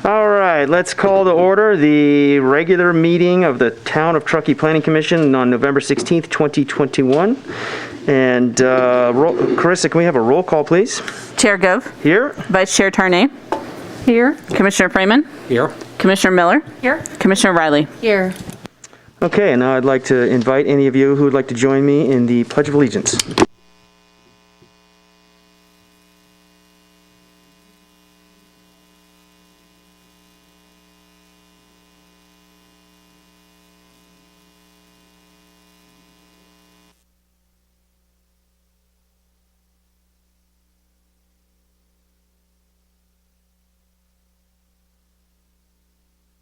All right, let's call to order the regular meeting of the Town of Truckee Planning Commission on November 16th, 2021. And Carissa, can we have a roll call, please? Chair Gove. Here. Vice Chair Tarnay. Here. Commissioner Freeman. Here. Commissioner Miller. Here. Commissioner Riley. Here. Okay, and now I'd like to invite any of you who would like to join me in the Pledge of Allegiance.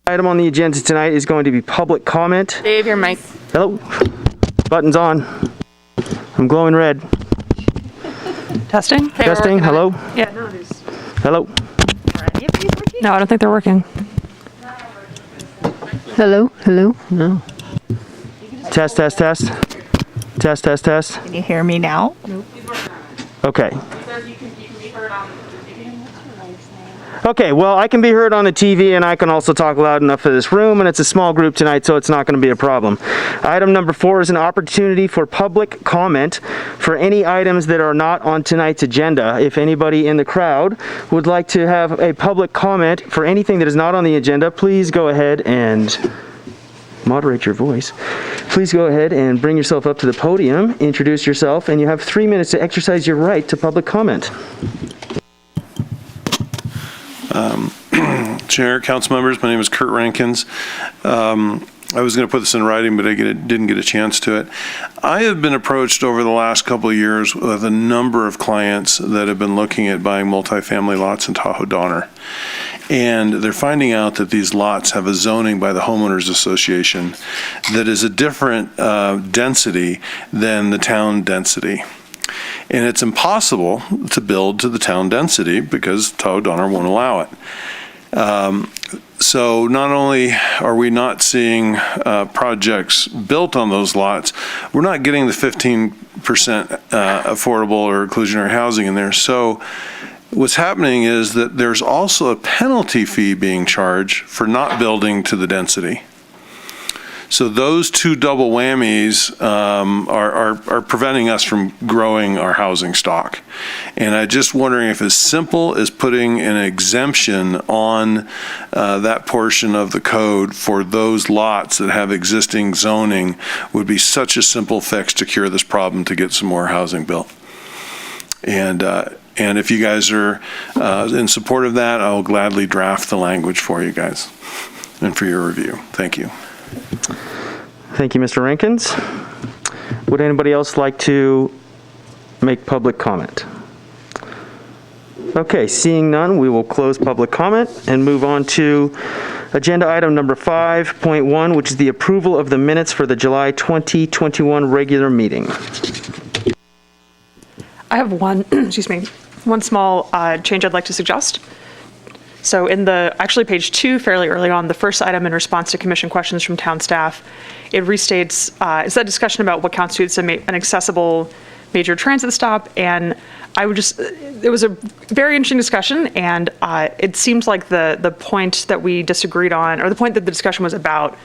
Item on the agenda tonight is going to be public comment. Dave, your mic. Hello. Button's on. I'm glowing red. Testing? Testing. Hello. Yeah, no, these. Hello. No, I don't think they're working. Hello? Hello? No. Test, test, test. Test, test, test. Can you hear me now? Okay. Okay, well, I can be heard on the TV, and I can also talk loud enough for this room, and it's a small group tonight, so it's not going to be a problem. Item number 4 is an opportunity for public comment for any items that are not on tonight's agenda. If anybody in the crowd would like to have a public comment for anything that is not on the agenda, please go ahead and moderate your voice. Please go ahead and bring yourself up to the podium, introduce yourself, and you have 3 minutes to exercise your right to public comment. Chair, council members, my name is Kurt Rankins. I was going to put this in writing, but I didn't get a chance to it. I have been approached over the last couple of years with a number of clients that have been looking at buying multifamily lots in Tahoe Donner. And they're finding out that these lots have a zoning by the Homeowners Association that is a different density than the town density. And it's impossible to build to the town density because Tahoe Donner won't allow it. So not only are we not seeing projects built on those lots, we're not getting the 15% affordable or inclusionary housing in there. So what's happening is that there's also a penalty fee being charged for not building to the density. So those two double whammies are preventing us from growing our housing stock. And I'm just wondering if as simple as putting an exemption on that portion of the code for those lots that have existing zoning would be such a simple fix to cure this problem to get some more housing built. And if you guys are in support of that, I'll gladly draft the language for you guys and for your review. Thank you. Thank you, Mr. Rankins. Would anybody else like to make public comment? Okay, seeing none, we will close public comment and move on to agenda item number 5.1, which is the approval of the minutes for the July 2021 regular meeting. I have one, one small change I'd like to suggest. So in actually page 2, fairly early on, the first item in response to commission questions from town staff, it restates, it's that discussion about what constitutes an accessible major transit stop. And it was a very interesting discussion. And it seems like the point that we disagreed on, or the point that the discussion was about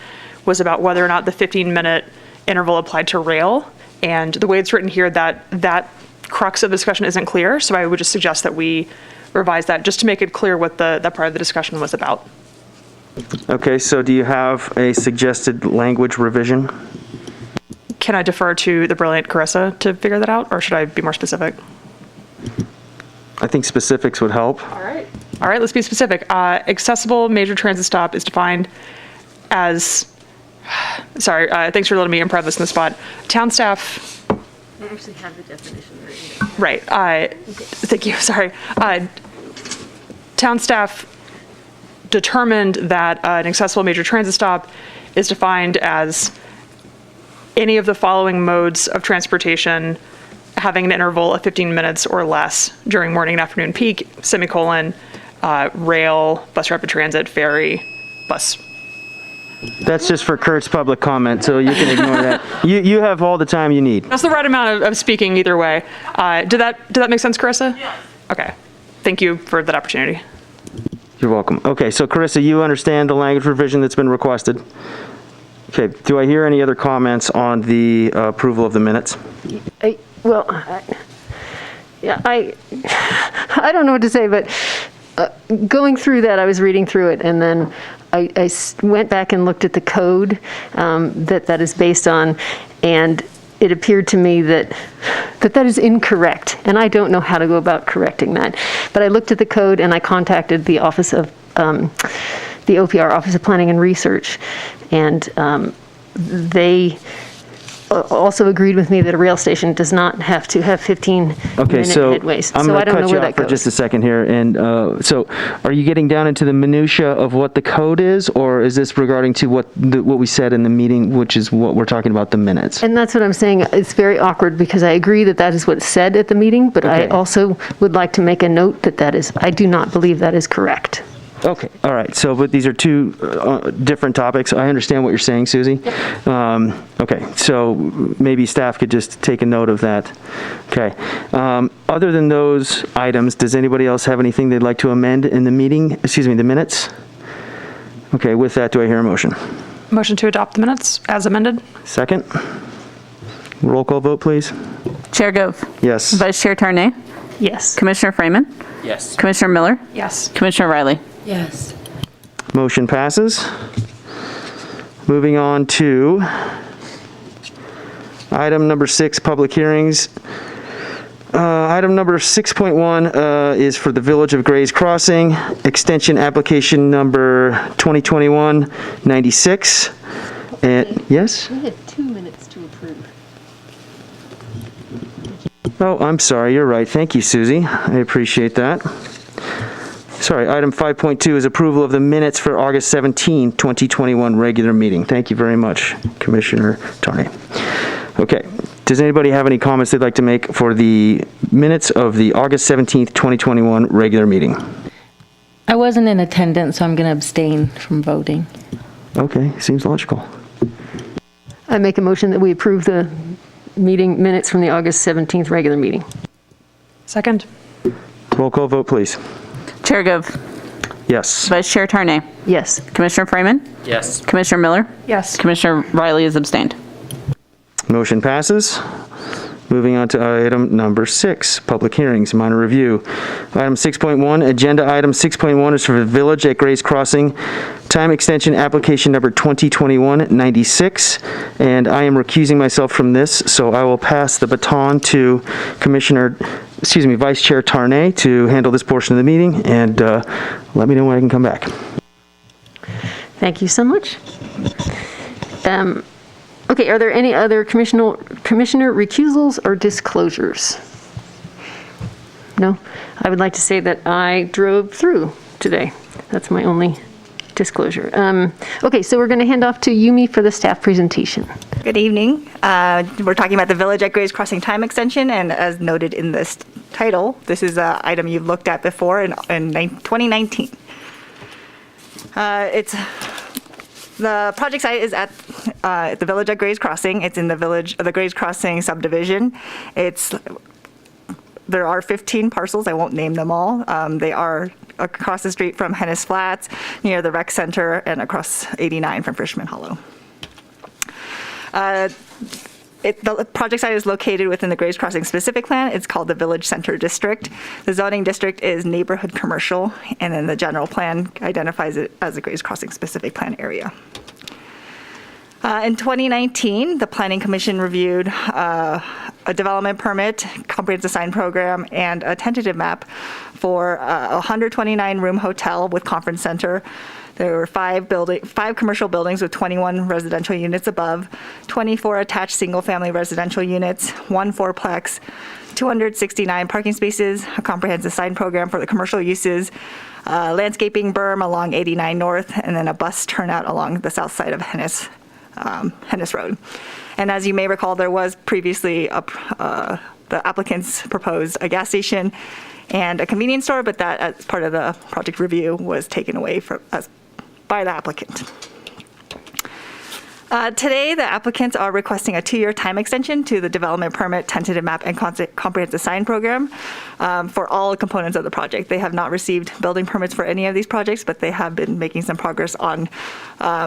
whether or not the 15-minute interval applied to rail. And the way it's written here, that crux of the discussion isn't clear. So I would just suggest that we revise that just to make it clear what that part of the discussion was about. Okay, so do you have a suggested language revision? Can I defer to the brilliant Carissa to figure that out, or should I be more specific? I think specifics would help. All right, let's be specific. Accessible major transit stop is defined as, sorry, thanks for letting me improv this in the spot. Town staff. I actually have the definition right. Thank you, sorry. Town staff determined that an accessible major transit stop is defined as any of the following modes of transportation having an interval of 15 minutes or less during morning and afternoon peak, rail, bus rapid transit, ferry, bus. That's just for Kurt's public comment, so you can ignore that. You have all the time you need. That's the right amount of speaking either way. Did that make sense, Carissa? Yes. Okay. Thank you for that opportunity. You're welcome. Okay, so Carissa, you understand the language revision that's been requested? Okay, do I hear any other comments on the approval of the minutes? I don't know what to say, but going through that, I was reading through it, and then I went back and looked at the code that is based on, and it appeared to me that is incorrect, and I don't know how to go about correcting that. But I looked at the code, and I contacted the Office of the OPR, Office of Planning and Research, and they also agreed with me that a rail station does not have to have 15-minute headways. I'm So going I to don't know cut you where off that for just a goes. second here. And so are you getting down into the minutia of what the code is, or is this regarding to what we said in the meeting, which is what we're talking about, the minutes? And that's what I'm saying. It's very awkward because I agree that is what's said at the meeting, but I Okay. also would like to make a note that I do not believe that is correct. Okay, all right. So, but these are two different topics. I understand what you're saying, Susie. Okay, so maybe staff could just take a note of that. Okay. Other than those items, does anybody else have anything they'd like to amend in the the minutes? Okay, with that, do I hear a motion? Motion to adopt the minutes as amended? Second? Roll call vote, please. Chair Gove. Yes. Vice Chair Tarnay. Yes. Commissioner Freeman. Yes. Commissioner Miller. Yes. Commissioner Riley. Yes. Motion passes. Moving on to item number 6, public hearings. Item number 6.1 is for the Village of Grays Crossing, extension application number 2021-96. And yes? We had 2 minutes to approve. Oh, I'm sorry, you're right. Thank you, Susie. I appreciate that. Sorry, item 5.2 is approval of the minutes for August 17, 2021 regular meeting. Thank you very much, Commissioner Tarnay. Okay, does anybody have any comments they'd like to make for the minutes of the August 17th, 2021 regular meeting? I wasn't in attendance, so I'm going to abstain from voting. Okay, seems logical. I make a motion that we approve the meeting minutes from the August 17th regular meeting. Second? Roll call vote, please. Chair Gove. Yes. Vice Chair Tarnay. Yes. Commissioner Freeman. Yes. Commissioner Miller. Yes. Commissioner Riley is abstained. Motion passes. Moving on to item number 6, public hearings, minor review. Item 6.1, agenda item 6.1 is for the Village at Grays Crossing, time extension application number 2021-96, and I am recusing myself from this, so I will pass the baton to Vice Chair Tarnay to handle this portion of the meeting, and let me know when I can come back. Thank you so much. Okay, are there any other commissioner recusals or disclosures? No? I would like to say that I drove through today. That's my only disclosure. Okay, so we're going to hand off to Yumi for the staff presentation. Good evening. We're talking about the Village at Grays Crossing time extension, and as noted in this title, this is an item you've looked at before in 2019. The project site is at the Village at Grays Crossing. It's in the Grays Crossing subdivision. There are 15 parcels. I won't name them all. They are across the street from Hennis Flats, near the rec center, and across 89 from Frishman Hollow. The project site is located within the Grays Crossing specific plan. It's called the Village Center District. The zoning district is neighborhood commercial, and then the general plan identifies it as a Grays Crossing specific plan area. In 2019, the Planning Commission reviewed a development permit, comprehensive sign program, and a tentative map for a 129-room hotel with conference center. There were 5 commercial buildings with 21 residential units above, 24 attached single-family residential units, 1 fourplex, 269 parking spaces, a comprehensive sign program for the commercial uses, landscaping berm along 89 North, and then a bus turnout along the south side of Hennis Road. And as you may recall, there was previously the applicants proposed a gas station and a convenience store, but that, as part of the project review, was taken away by the applicant. Today, the applicants are requesting a 2-year time extension to the development permit, tentative map, and comprehensive sign program for all components of the project. They have not received building permits for any of these projects, but they have been making some progress on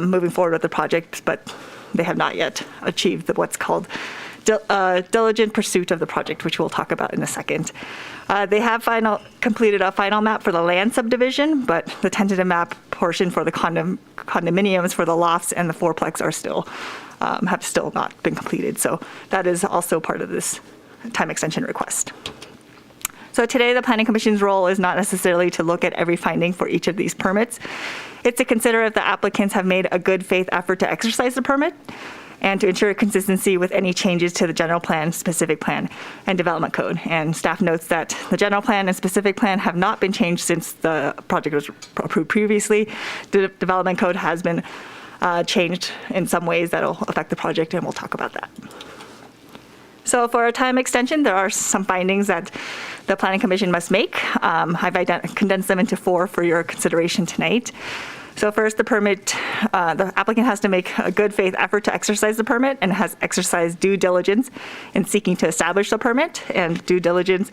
moving forward with the project, but they have not yet achieved what's called diligent pursuit of the project, which we'll talk about in a second. They have completed a final map for the land subdivision, but the tentative map portion for the condominiums for the lofts and the fourplex are have still not been completed. So that is also part of this time extension request. So today, the Planning Commission's role is not necessarily to look at every finding for each of these permits. It's to consider if the applicants have made a good faith effort to exercise the permit, and to ensure consistency with any changes to the general plan, specific plan, and development code. And staff notes that the general plan and specific plan have not been changed since the project was approved previously. The development code has been changed in some ways that will affect the project, and we'll talk about that. So for a time extension, there are some findings that the Planning Commission must make. I've condensed them into 4 for your consideration tonight. So first, the applicant has to make a good faith effort to exercise the permit and has exercised due diligence in seeking to establish the permit. And due diligence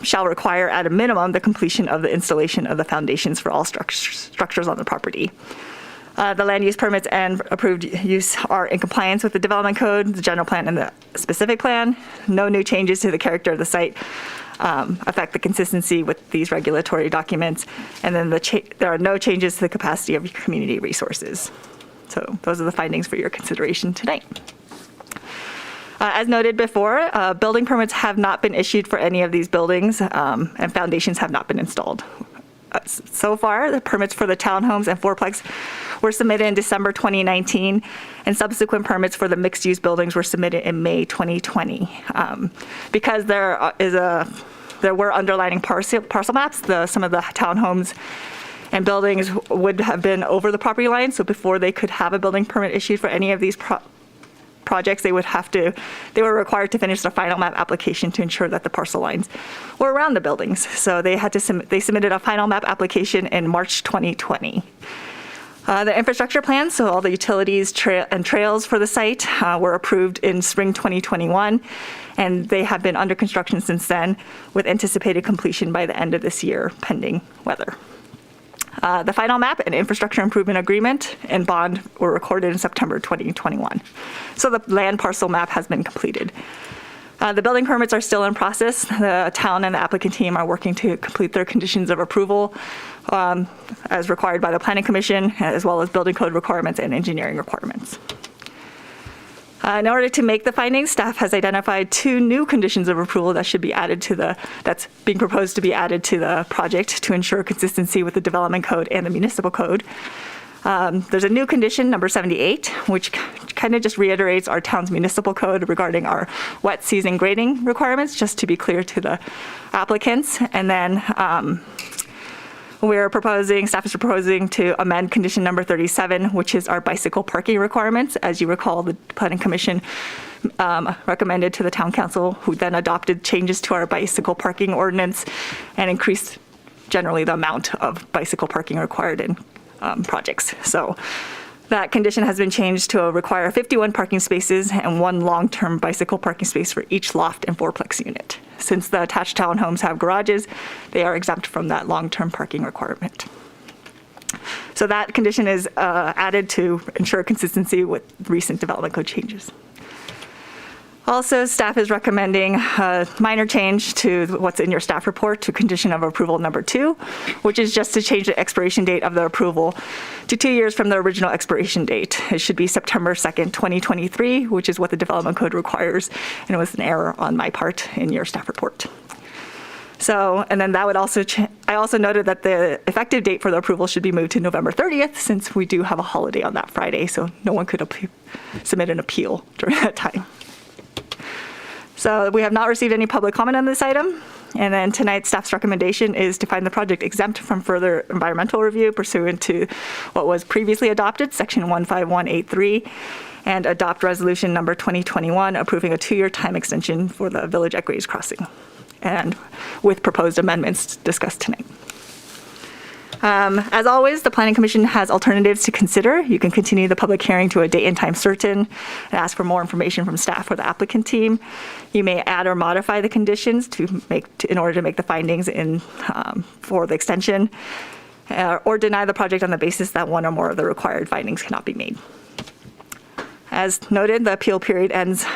shall require at a minimum the completion of the installation of the foundations for all structures on the property. The land use permits and approved use are in compliance with the development code, the general plan, and the specific plan. No new changes to the character of the site affect the consistency with these regulatory documents. And then there are no changes to the capacity of your community resources. So those are the findings for your consideration tonight. As noted before, building permits have not been issued for any of these buildings, and foundations have not been installed. So far, the permits for the townhomes and fourplex were submitted in December 2019, and subsequent permits for the mixed-use buildings were submitted in May 2020. Because there were underlining parcel maps, some of the townhomes and buildings would have been over the property line, so before they could have a building permit issued for any of these projects, they were required to finish their final map application to ensure that the parcel lines were around the buildings. So they submitted a final map application in March 2020. The infrastructure plans, so all the utilities and trails for the site were approved in spring 2021, and they have been under construction since then, with anticipated completion by the end of this year, pending weather. The final map and infrastructure improvement agreement and bond were recorded in September 2021. So the land parcel map has been completed. The building permits are still in process. The town and the applicant team are working to complete their conditions of approval as required by the Planning Commission, as well as building code requirements and engineering requirements. In order to make the findings, staff has identified 2 new conditions of approval that should be added that's being proposed to be added to the project to ensure consistency with the development code and the municipal code. There's a new condition, number 78, which kind of just reiterates our town's municipal code regarding our wet season grading requirements, just to be clear to the applicants. And then staff is proposing to amend condition number 37, which is our bicycle parking requirements. As you recall, the Planning Commission recommended to the Town Council, who then adopted changes to our bicycle parking ordinance and increased generally the amount of bicycle parking required in projects. So that condition has been changed to require 51 parking spaces and 1 long-term bicycle parking space for each loft and fourplex unit. Since the attached townhomes have garages, they are exempt from that long-term parking requirement. So that condition is added to ensure consistency with recent development code changes. Also, staff is recommending a minor change to what's in your staff report to condition of approval number 2, which is just to change the expiration date of the approval to 2 years from the original expiration date. It should be September 2nd, 2023, which is what the development code requires, and it was an error on my part in your staff report. So, and then that would also, I also noted that the effective date for the approval should be moved to November 30th, since we do have a holiday on that Friday, so no one could submit an appeal during that time. So we have not received any public comment on this item. And then tonight's staff's recommendation is to find the project exempt from further environmental review pursuant to what was previously adopted, section 15183, and adopt resolution number 2021 approving a 2-year time extension for the village at Grays Crossing, and with proposed amendments discussed tonight. As always, the Planning Commission has alternatives to consider. You can continue the public hearing to a date and time certain and ask for more information from staff or the applicant team. You may add or modify the conditions in order to make the findings for the extension, or deny the project on the basis that one or more of the required findings cannot be made. As noted, the appeal period ends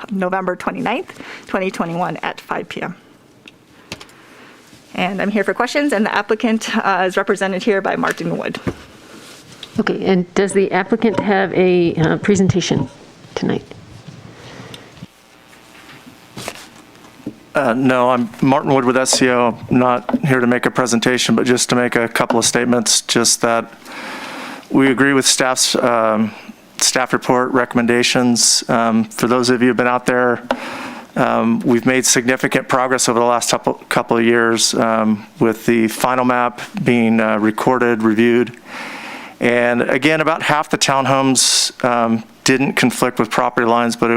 November 29th, 2021 at 5 p.m. And I'm here for questions, and the applicant is represented here by Martin Wood. Okay, and does the applicant have a presentation tonight? No, I'm Martin Wood with SCO. I'm not here to make a presentation, but just to make a couple of statements, just that we agree with staff's staff report recommendations. For those of you who've been out there, we've made significant progress over the last couple of years with the final map being recorded, reviewed. And again, about half the townhomes didn't conflict with property lines, but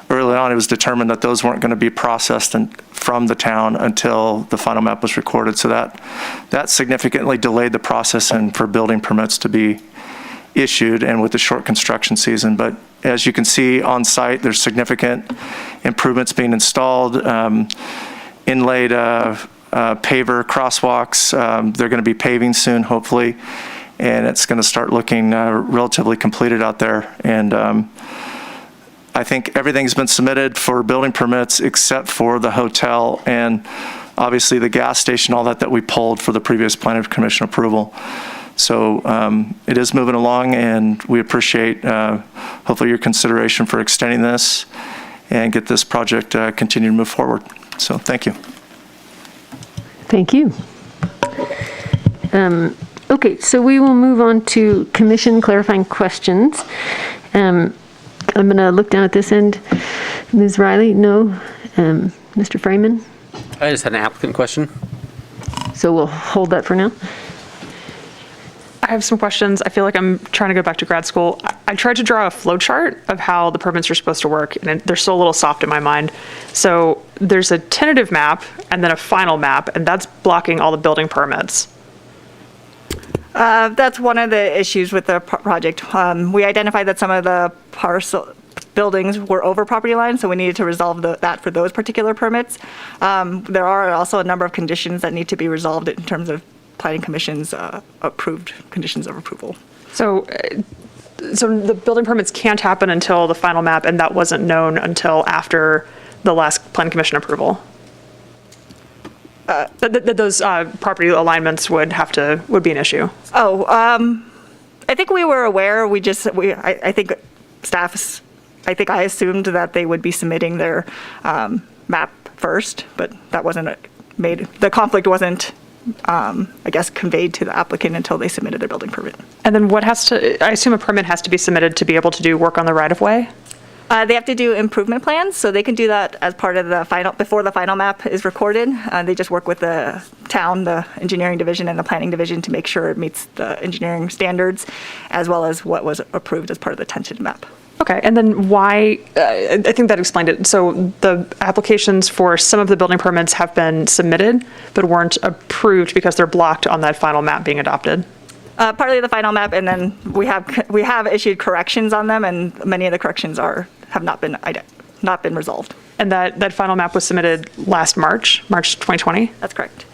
early on it was determined that those weren't going to be processed from the town until the final map was recorded. So that significantly delayed the process and for building permits to be issued, and with the short construction season. But as you can see on site, there's significant improvements being installed, inlaid paver crosswalks. They're going to be paving soon, hopefully, and it's going to start looking relatively completed out there. And I think everything's been submitted for building permits except for the hotel and obviously the gas station, all that we pulled for the previous planning commission approval. So it is moving along, and we appreciate hopefully your consideration for extending this and get this project continue to move forward. So thank you. Thank you. Okay, so we will move on to commission clarifying questions. I'm going to look down at this end. Ms. Riley, no. Mr. Freeman? I just had an applicant question. So we'll hold that for now. I have some questions. I feel like I'm trying to go back to grad school. I tried to draw a flow chart of how the permits are supposed to work, and they're still a little soft in my mind. So there's a tentative map and then a final map, and that's blocking all the building permits. That's one of the issues with the project. We identified that some of the parcel buildings were over property lines, so we needed to resolve that for those particular permits. There are also a number of conditions that need to be resolved in terms of Planning Commission's approved conditions of approval. So the building permits can't happen until the final map, and that wasn't known until after the last Planning Commission approval. Those property alignments would be an issue. Oh, I think we were aware. I think staffs. I think I assumed that they would be submitting their map first, but that wasn't made. The conflict wasn't, I guess, conveyed to the applicant until they submitted their building permit. And then I assume a permit has to be submitted to be able to do work on the right-of-way? They have to do improvement plans, so they can do that as part of before the final map is recorded. They just work with the town, the engineering division, and the planning division to make sure it meets the engineering standards, as well as what was approved as part of the tentative map. Okay, and then why, I think that explained it. So the applications for some of the building permits have been submitted, but weren't approved because they're blocked on that final map being adopted? Partly the final map, and then we have issued corrections on them, and many of the corrections have not been resolved. And that final map was submitted last March 2020? That's correct.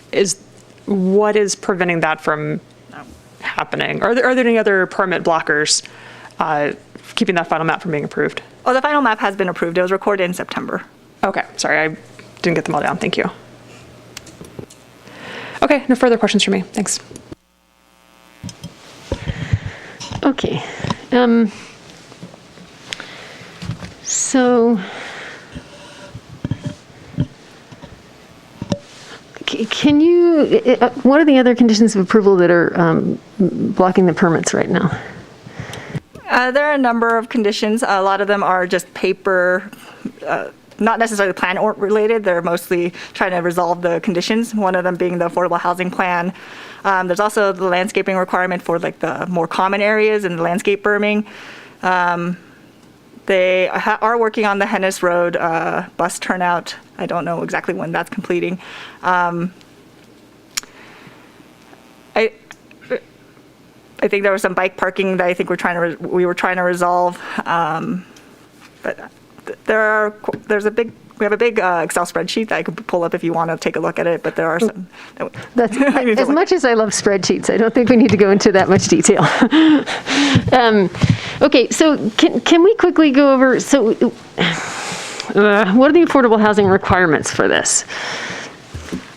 What is preventing that from happening? Are there any other permit blockers keeping that final map from being approved? Oh, the final map has been approved. It was recorded in September. Okay, sorry, I didn't get them all down. Thank you. Okay, no further questions for me. Thanks. Okay. So can you, what are the other conditions of approval that are blocking the permits right now? There are a number of conditions. A lot of them are just paper, not necessarily plan or related. They're mostly trying to resolve the conditions, one of them being the affordable housing plan. There's also the landscaping requirement for like the more common areas and the landscape berming. They are working on the Hennis Road bus turnout. I don't know exactly when that's completing. think there was some bike parking that I think we were trying to resolve. But we have a big Excel spreadsheet that I could pull up if you want to take a look at it, but there are some. That's, as much as I love spreadsheets, I don't think we need to go into that much detail. Okay, so can we quickly go over, what are the affordable housing requirements for this?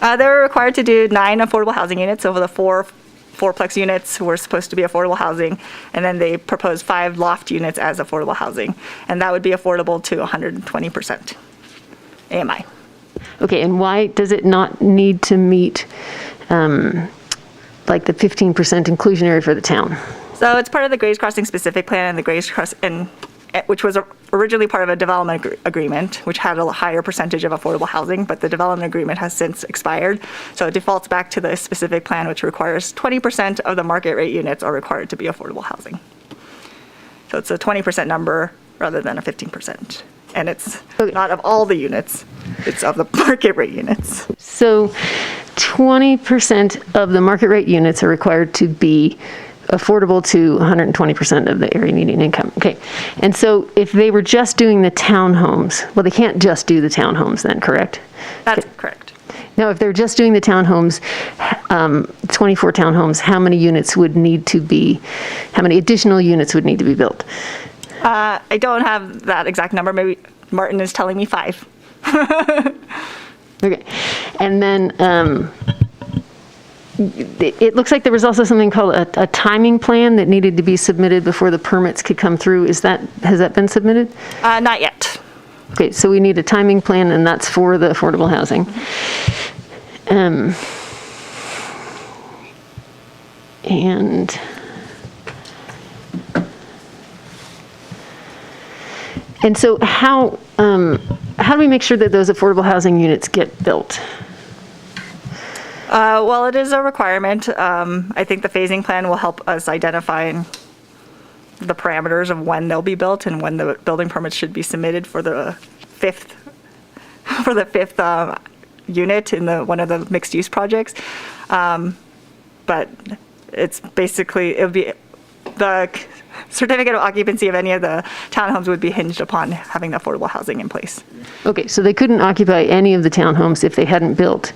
They were required to do 9 affordable housing units. Over the fourplex units were supposed to be affordable housing, and then they proposed 5 loft units as affordable housing, and that would be affordable to 120% AMI. Okay, and why does it not need to meet like the 15% inclusionary for the town? So it's part of the Grays Crossing specific plan and the Grays Crossing, which was originally part of a development agreement, which had a higher percentage of affordable housing, but the development agreement has since expired. So it defaults back to the specific plan, which requires 20% of the market rate units are required to be affordable housing. So it's a 20% number rather than a 15%. And it's not of all the units, it's of the market rate units. So 20% of the market rate units are required to be affordable to 120% of the area median income. Okay, and so if they were just doing the townhomes, well, they can't just do the townhomes then, correct? That's correct. Now, if they're just doing the townhomes, 24 townhomes, how many additional units would need to be built? I don't have that exact number. Maybe Martin is telling me 5. Okay, and then it looks like there was also something called a timing plan that needed to be submitted before the permits could come through. Has that been submitted? Not yet. Okay, so we need a timing plan, and that's for the affordable housing. And so how do we make sure that those affordable housing units get built? Well, it is a requirement. I think the phasing plan will help us identify the parameters of when they'll be built and when the building permits should be submitted for the fifth unit in one of the mixed use projects. But it's basically, it would be the certificate of occupancy of any of the townhomes would be hinged upon having the affordable housing in place. Okay, so they couldn't occupy any of the townhomes if they hadn't built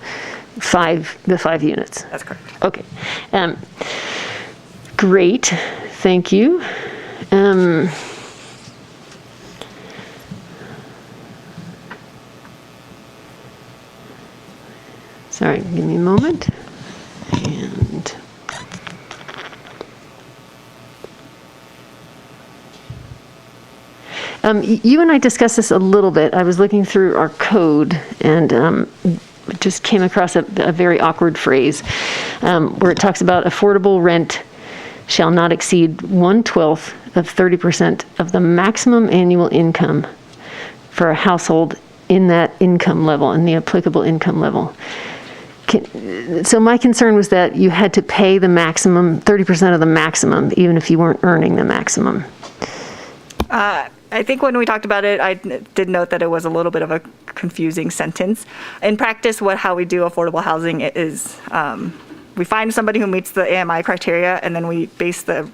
the 5 units? That's correct. Okay. Great, thank you. Sorry, give me a moment. You and I discussed this a little bit. I was looking through our code and just came across a very awkward phrase where it talks about affordable rent shall not exceed 1/12 of 30% of the maximum annual income for a household in that income level, in the applicable income level. So my concern was that you had to pay the maximum, 30% of the maximum, even if you weren't earning the maximum. I think when we talked about it, I did note that it was a little bit of a confusing sentence. In practice, how we do affordable housing is we find somebody who meets the AMI criteria, and then we base the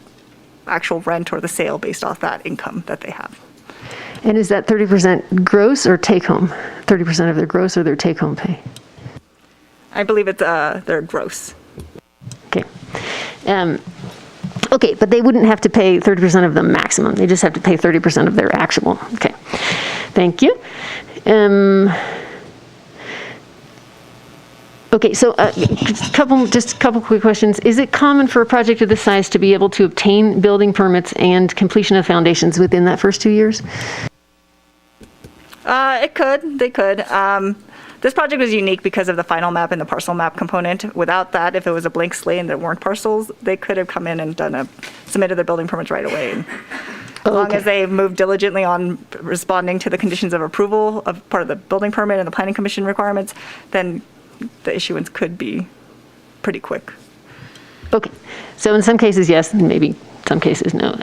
actual rent or the sale based off that income that they have. And is that 30% gross or take home? 30% of their gross or their take home pay? I believe it's their gross. Okay. Okay, but they wouldn't have to pay 30% of the maximum. They just have to pay 30% of their actual. Okay, thank you. Okay, so just a couple quick questions. Is it common for a project of this size to be able to obtain building permits and completion of foundations within that first 2 years? It could. They could. This project was unique because of the final map and the parcel map component. Without that, if it was a blank slate and there weren't parcels, they could have come in and submitted their building permits right away. And as long as they moved diligently on responding to the conditions of approval of part of the building permit and the planning commission requirements, then the issuance could be pretty quick. Okay, so in some cases, yes, and maybe some cases, no.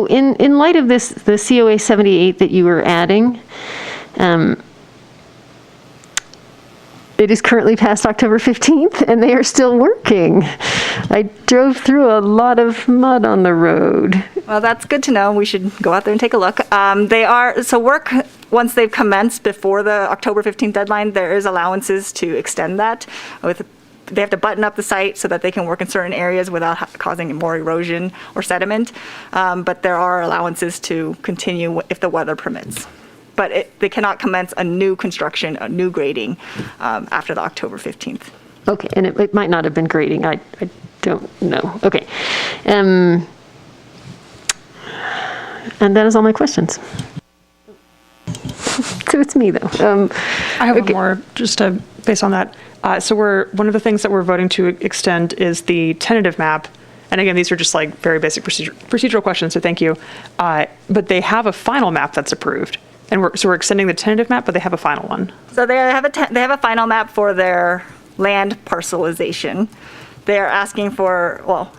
In light of this, the COA 78 that you were adding, it is currently past October 15th, and they are still working. I drove through a lot of mud on the road. Well, that's good to know. We should go out there and take a look. Work, once they've commenced before the October 15th deadline, there is allowances to extend that. They have to button up the site so that they can work in certain areas without causing more erosion or sediment. But there are allowances to continue if the weather permits. But they cannot commence a new construction, a new grading after the October 15th. Okay, and it might not have been grading. I don't know. Okay. And that is all my questions. So it's me, though. I have one more, just based on that. So one of the things that we're voting to extend is the tentative map. And again, these are just like very basic procedural questions, so thank you. But they have a final map that's approved. And we're extending the tentative map, but they have a final one. So they have a final map for their land parcelization. They're asking for, well,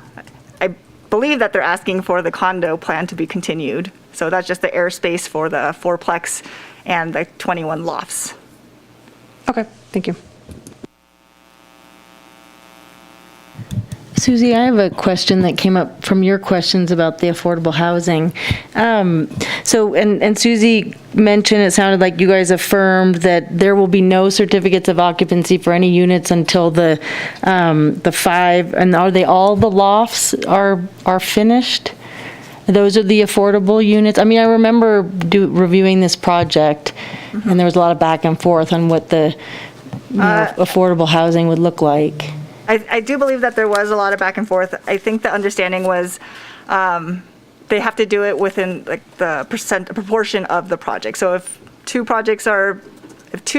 I believe that they're asking for the condo plan to be continued. So that's just the airspace for the fourplex and the 21 lofts. Okay, thank you. Susie, I have a question that came up from your questions about the affordable housing. And Susie mentioned, it sounded like you guys affirmed that there will be no certificates of occupancy for any units until the 5, and are they all the lofts are finished? Those are the affordable units? I mean, I remember reviewing this project, and there was a lot of back and forth on what the affordable housing would look like. I do believe that there was a lot of back and forth. I think the understanding was they have to do it within like the proportion of the project. So if two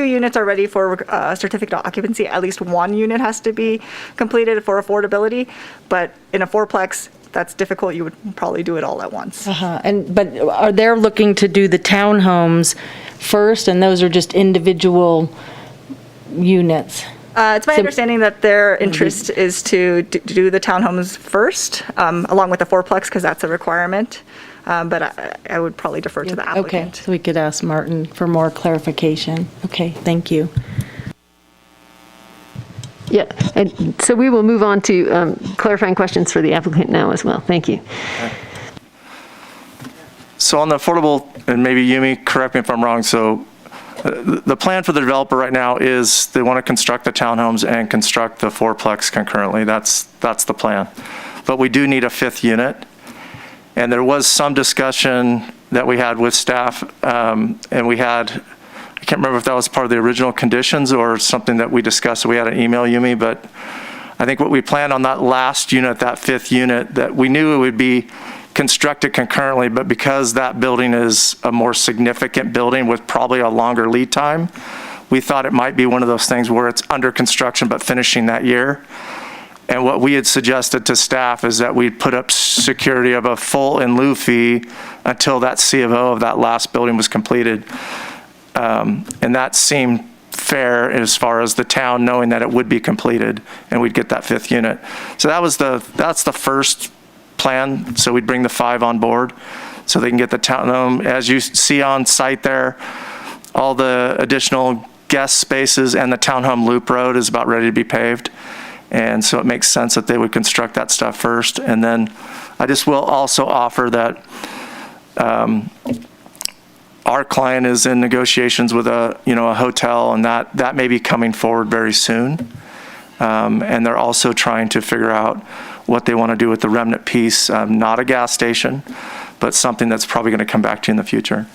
units are ready for certificate of occupancy, at least one unit has to be completed for affordability. But in a fourplex, that's difficult. You would probably do it all at once. But are they looking to do the townhomes first, and those are just individual units? It's my understanding that their interest is to do the townhomes first, along with the fourplex, because that's a requirement. But I would probably defer to the applicant. Okay, so we could ask Martin for more clarification. Okay, thank you. Yeah, and so we will move on to clarifying questions for the applicant now as well. Thank you. So on the affordable, and maybe Yumi, correct me if I'm wrong, so the plan for the developer right now is they want to construct the townhomes and construct the fourplex concurrently. That's the plan. But we do need a 5th unit. And there was some discussion that we had with staff, and we had, I can't remember if that was part of the original conditions or something that we discussed. We had an email, Yumi, but I think what we planned on that last unit, that 5th unit, that we knew it would be constructed concurrently, but because that building is a more significant building with probably a longer lead time, we thought it might be one of those things where it's under construction but finishing that year. And what we had suggested to staff is that we'd put up security of a full in lieu fee until that C of O of that last building was completed. And that seemed fair as far as the town knowing that it would be completed and we'd get that 5th unit. So that's the first plan. So we'd bring the 5 on board so they can get the townhome. As you see on site there, all the additional guest spaces and the townhome loop road is about ready to be paved. And so it makes sense that they would construct that stuff first. And then I just will also offer that our client is in negotiations with a hotel, and that may be coming forward very soon. And they're also trying to figure out what they want to do with the remnant piece, not a gas station, but something that's probably going to come back to you in the future.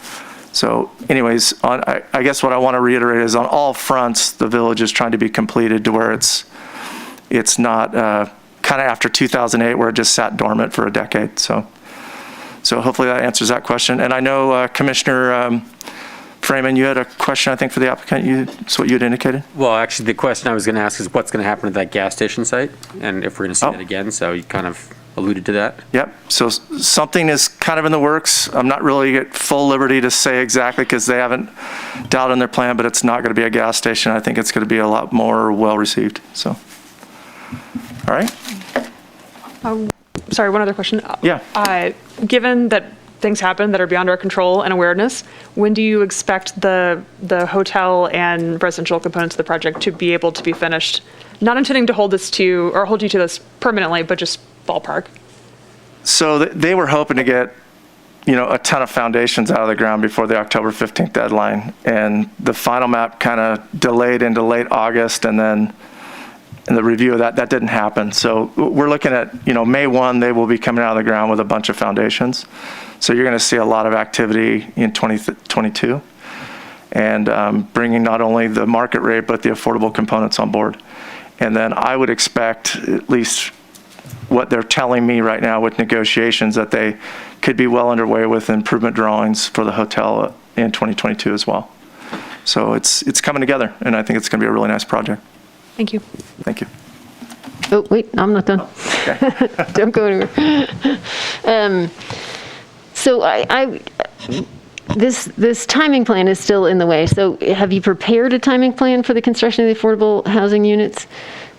So anyways, I guess what I want to reiterate is on all fronts, the village is trying to be completed to where it's not kind of after 2008 where it just sat dormant for a decade. So hopefully that answers that question. And I know Commissioner Freeman, you had a question, I think, for the applicant. That's what you had indicated? Well, actually, the question I was going to ask is what's going to happen to that gas station site, and if we're going to see it again. So you kind of alluded to that. Yep. So something is kind of in the works. I'm not really at full liberty to say exactly because they haven't dialed in their plan, but it's not going to be a gas station. I think it's going to be a lot more well-received. So, all right. Sorry, one other question. Yeah. Given that things happen that are beyond our control and awareness. When do you expect the hotel and residential components of the project to be able to be finished? Not intending to hold you to this permanently, but just ballpark. So they were hoping to get, a ton of foundations out of the ground before the October 15th deadline. And the final map kind of delayed into late August, and then in the review of that didn't happen. So we're looking at, May 1, they will be coming out of the ground with a bunch of foundations. So you're going to see a lot of activity in 2022 and bringing not only the market rate, but the affordable components on board. And then I would expect, at least what they're telling me right now with negotiations, that they could be well underway with improvement drawings for the hotel in 2022 as well. So it's coming together, and I think it's going to be a really nice project. Thank you. Thank you. Oh, wait, I'm not done. Okay. Don't go anywhere. So this timing plan is still in the way. So have you prepared a timing plan for the construction of the affordable housing units?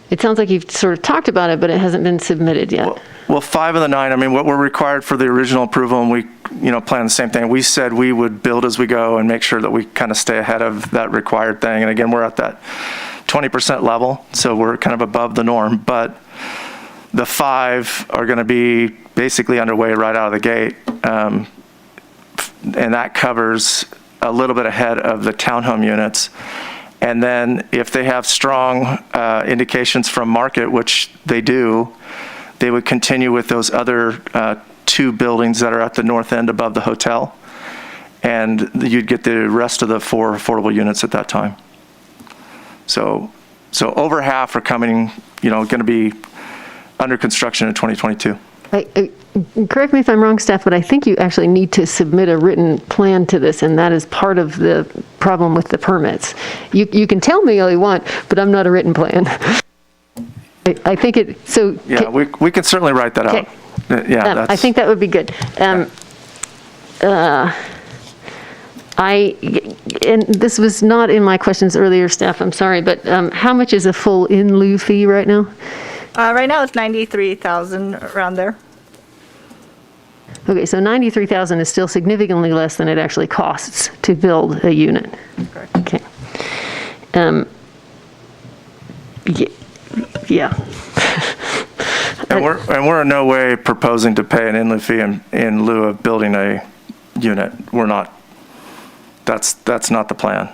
It sounds like you've sort of talked about it, but it hasn't been submitted yet. Well, 5 of the 9, what we're required for the original approval, and we, plan the same thing. We said we would build as we go and make sure that we kind of stay ahead of that required thing. And again, we're at that 20% level, so we're kind of above the norm. But the 5 are going to be basically underway right out of the gate. And that covers a little bit ahead of the townhome units. And then if they have strong indications from market, which they do, they would continue with those other 2 buildings that are at the north end above the hotel. And you'd get the rest of the 4 affordable units at that time. So over half are coming, going to be under construction in 2022. Correct me if I'm wrong, staff, but I think you actually need to submit a written plan to this, and that is part of the problem with the permits. You can tell me all you want, but I'm not a written plan. I think it, so. Yeah, we can certainly write that out. Yeah, I think that would be good. And this was not in my questions earlier, staff, I'm sorry, but how much is a full in lieu fee right now? Right now it's 93,000, around there. Okay, so 93,000 is still significantly less than it actually costs to build a unit. Correct. Okay. Yeah. And we're in no way proposing to pay an in lieu fee in lieu of building a unit. We're not. That's not the plan.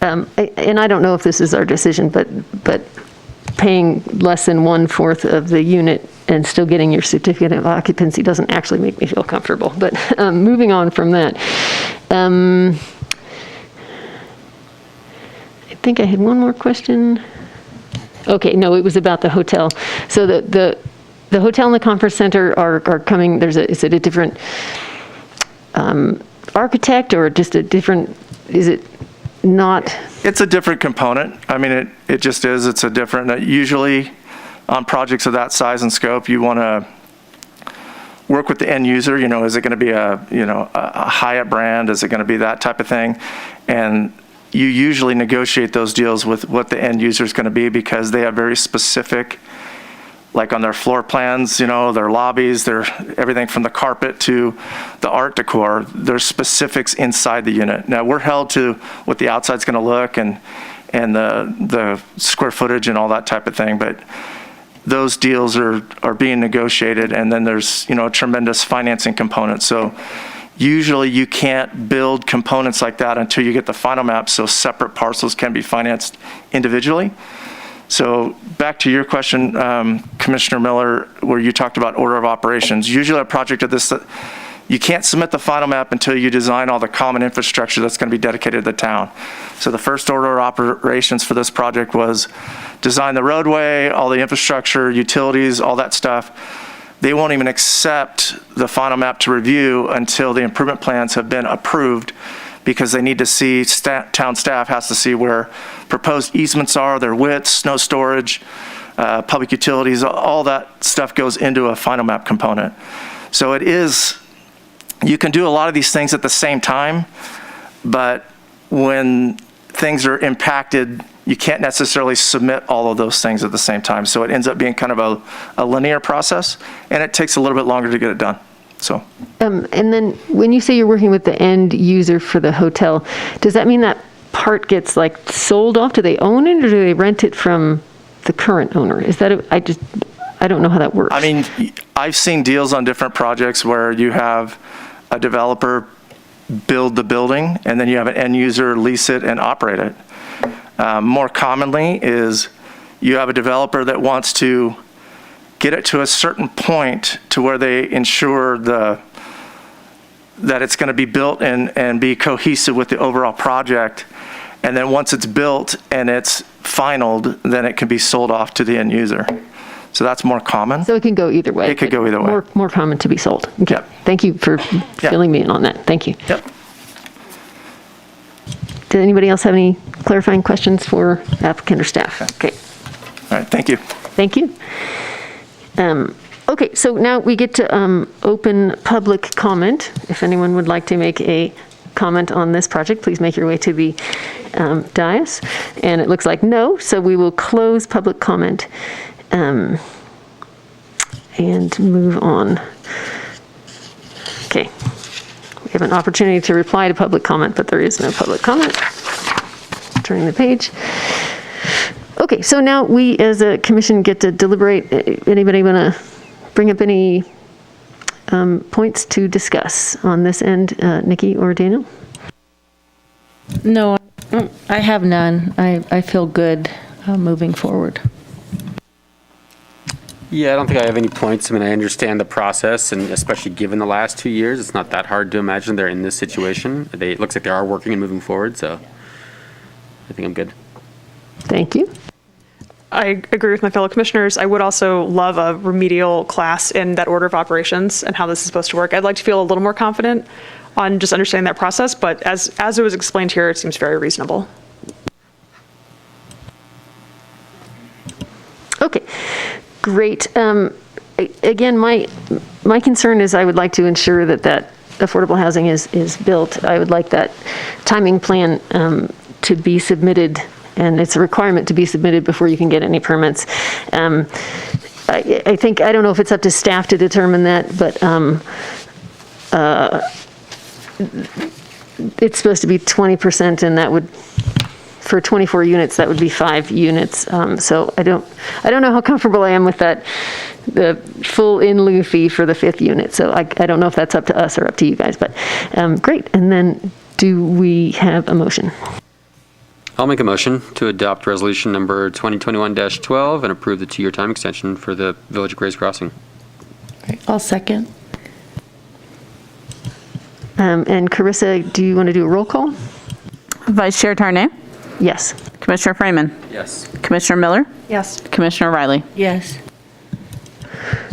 And I don't know if this is our decision, but paying less than 1/4 of the unit and still getting your certificate of occupancy doesn't actually make me feel comfortable. But moving on from that, I think I had one more question. Okay, no, it was about the hotel. So the hotel and the conference center are coming. Is it a different architect or just a different? Is it not? It's a different component. It just is. It's a different. Usually, on projects of that size and scope, you want to work with the end user. Is it going to be a Hyatt brand? Is it going to be that type of thing? And you usually negotiate those deals with what the end user is going to be, because they have very specific, like on their floor plans, their lobbies, their everything from the carpet to the art decor. There's specifics inside the unit. Now we're held to what the outside's going to look and the square footage and all that type of thing, but those deals are being negotiated, and then there's a tremendous financing component. So usually you can't build components like that until you get the final map, so separate parcels can be financed individually. So back to your question, Commissioner Miller, where you talked about order of operations. Usually a project of this, you can't submit the final map until you design all the common infrastructure that's going to be dedicated to the town. So the first order of operations for this project was design the roadway, all the infrastructure, utilities, all that stuff. They won't even accept the final map to review until the improvement plans have been approved, because they need to see, town staff has to see where proposed easements are, their widths, snow storage, public utilities, all that stuff goes into a final map component. So you can do a lot of these things at the same time, but when things are impacted, you can't necessarily submit all of those things at the same time. So it ends up being kind of a linear process, and it takes a little bit longer to get it done. So And then when you say you're working with the end user for the hotel, does that mean that part gets like sold off? Do they own it or do they rent it from the current owner? Is that, I don't know how that works. I mean, I've seen deals on different projects where you have a developer build the building and then you have an end user lease it and operate it. More commonly is you have a developer that wants to get it to a certain point to where they ensure that it's going to be built and be cohesive with the overall project. And then once it's built and it's finalized, then it can be sold off to the end user. So that's more common. So it can go either way. It could go either way. More common to be sold. Okay. Yep. Thank you for filling me in on that. Thank you. Yep. Did anybody else have any clarifying questions for applicant or staff? Okay. All right, thank you. Thank you. Okay, so now we get to open public comment. If anyone would like to make a comment on this project, please make your way to the dais. And it looks like no, so we will close public comment and move on. Okay. We have an opportunity to reply to public comment, but there is no public comment. Turning the page. Okay, so now we as a commission get to deliberate. Anybody want to bring up any points to discuss on this end, Nikki or Daniel? No, I have none. I feel good moving forward. Yeah, I don't think I have any points. I mean, I understand the process, and especially given the last 2 years, it's not that hard to imagine they're in this situation. It looks like they are working and moving forward, so I think I'm good. Thank you. I agree with my fellow commissioners. I would also love a remedial class in that order of operations and how this is supposed to work. I'd like to feel a little more confident on just understanding that process, but as it was explained here, it seems very reasonable. Okay, great. Again, my concern is I would like to ensure that affordable housing is built. I would like that timing plan to be submitted, and it's a requirement to be submitted before you can get any permits. I think, I don't know if it's up to staff to determine that, but it's supposed to be 20%, and that would, for 24 units, that would be 5 units. So I don't know how comfortable I am with that, the full in lieu fee for the 5th unit. So I don't know if that's up to us or up to you guys, but great. And then do we have a motion? I'll make a motion to adopt resolution number 2021-12 and approve the 2-year time extension for the Village of Grays Crossing. I'll second. And Carissa, do you want to do a roll call? Vice Chair Tarnay, Yes. Commissioner Freeman, Yes. Commissioner Miller, Yes. Commissioner Riley. Yes.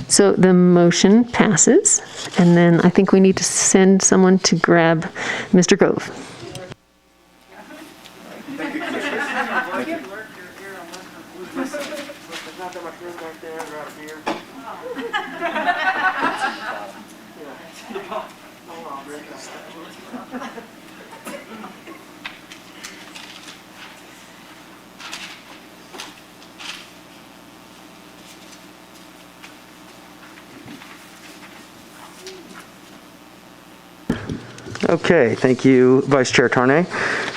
So the motion passes, and then I think we need to send someone to grab Mr. Grove. Okay, thank you, Vice Chair Tarnay.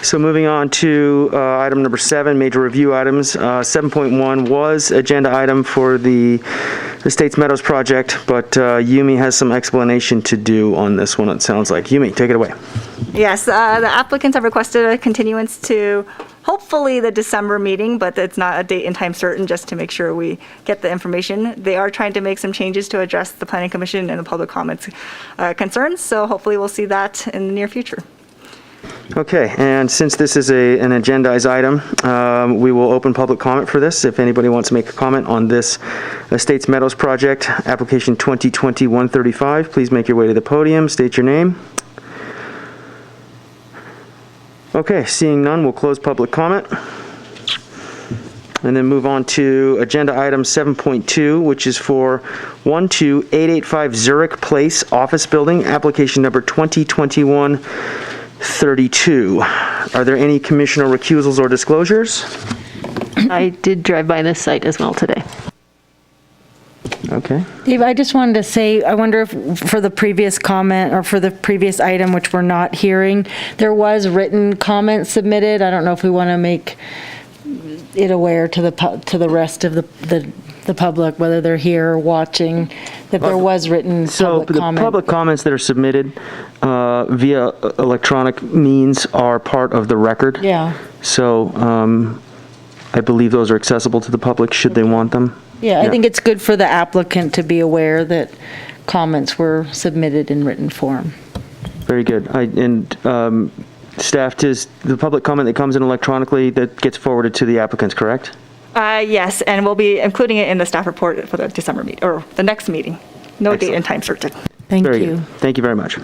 So moving on to item number 7, major review items. 7.1 was agenda item for the Estates Meadows project, but Yumi has some explanation to do on this one, it sounds like. Yumi, take it away. Yes, the applicants have requested a continuance to hopefully the December meeting, but it's not a date and time certain, just to make sure we get the information. They are trying to make some changes to address the Planning Commission and the public comments concerns, so hopefully we'll see that in the near future. Okay, and since this is an agendized item, we will open public comment for this. If anybody wants to make a comment on this Estates Meadows project, application 2020-135, please make your way to the podium, state your name. Okay, seeing none, we'll close public comment. And then move on to agenda item 7.2, which is for 12885 Zurich Place Office Building, application number 2021-32. Are there any commissioner recusals or disclosures? I did drive by this site as well today. Okay. Dave, I just wanted to say, I wonder if for the previous comment or for the previous item, which we're not hearing, there was written comment submitted. I don't know if we want to make it aware to the rest of the public, whether they're here or watching, that there was written So public the comment. public comments that are submitted via electronic means are part of the record. Yeah. So I believe those are accessible to the public should they want them. Yeah, I think it's good for the applicant to be aware that comments were submitted in written form. Very good. Staff, does the public comment that comes in electronically, that gets forwarded to the applicants, correct? Yes, and we'll be including it in the staff report for the December meeting, or the next meeting. No date and time certain. Thank Very you. good. Thank you very much.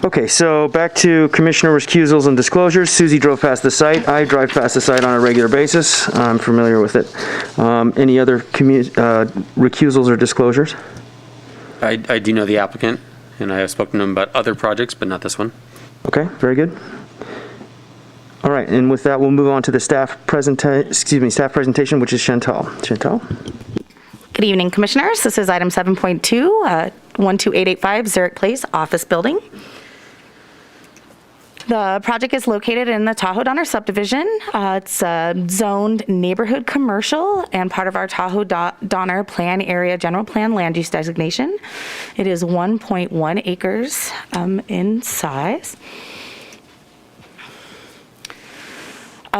Okay, so back to commissioner recusals and disclosures. Susie drove past the site. I drive past the site on a regular basis. I'm familiar with it. Any other recusals or disclosures? I do know the applicant, and I have spoken to him about other projects, but not this one. Okay, very good. All right, and with that, we'll move on to the staff presentation, which is Chantal. Chantal? Good evening, Commissioners. This is item 7.2, 12885 Zurich Place Office Building. The project is located in the Tahoe Donner subdivision. It's zoned neighborhood commercial and part of our Tahoe Donner Plan Area General Plan Land Use Designation. It is 1.1 acres in size.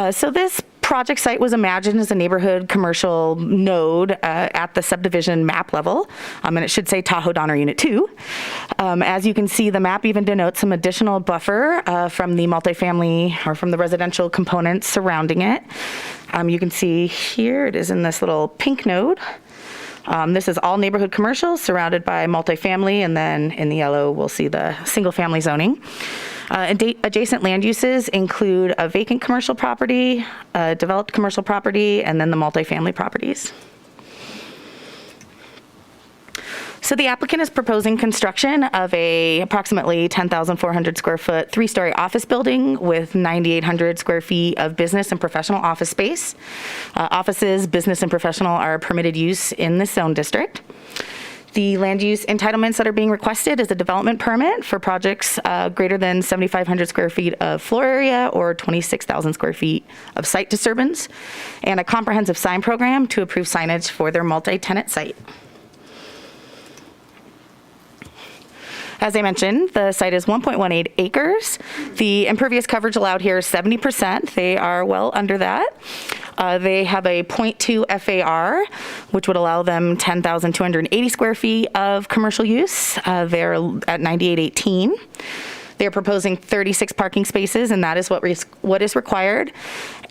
So this project site was imagined as a neighborhood commercial node at the subdivision map level, and it should say Tahoe Donner Unit 2. As you can see, the map even denotes some additional buffer from the multifamily or from the residential components surrounding it. You can see here, it is in this little pink node. This is all neighborhood commercial surrounded by multifamily, and then in the yellow, we'll see the single family zoning. Adjacent land uses include a vacant commercial property, a developed commercial property, and then the multifamily properties. So the applicant is proposing construction of a approximately 10,400 square foot, 3-story office building with 9,800 square feet of business and professional office space. Offices, business and professional are permitted use in this zone district. The land use entitlements that are being requested is a development permit for projects greater than 7,500 square feet of floor area or 26,000 square feet of site disturbance, and a comprehensive sign program to approve signage for their multi-tenant site. As I mentioned, the site is 1.18 acres. The impervious coverage allowed here is 70%. They are well under that. They have a 0.2 FAR, which would allow them 10,280 square feet of commercial use. They're at 9818. They're proposing 36 parking spaces, and that is what is required.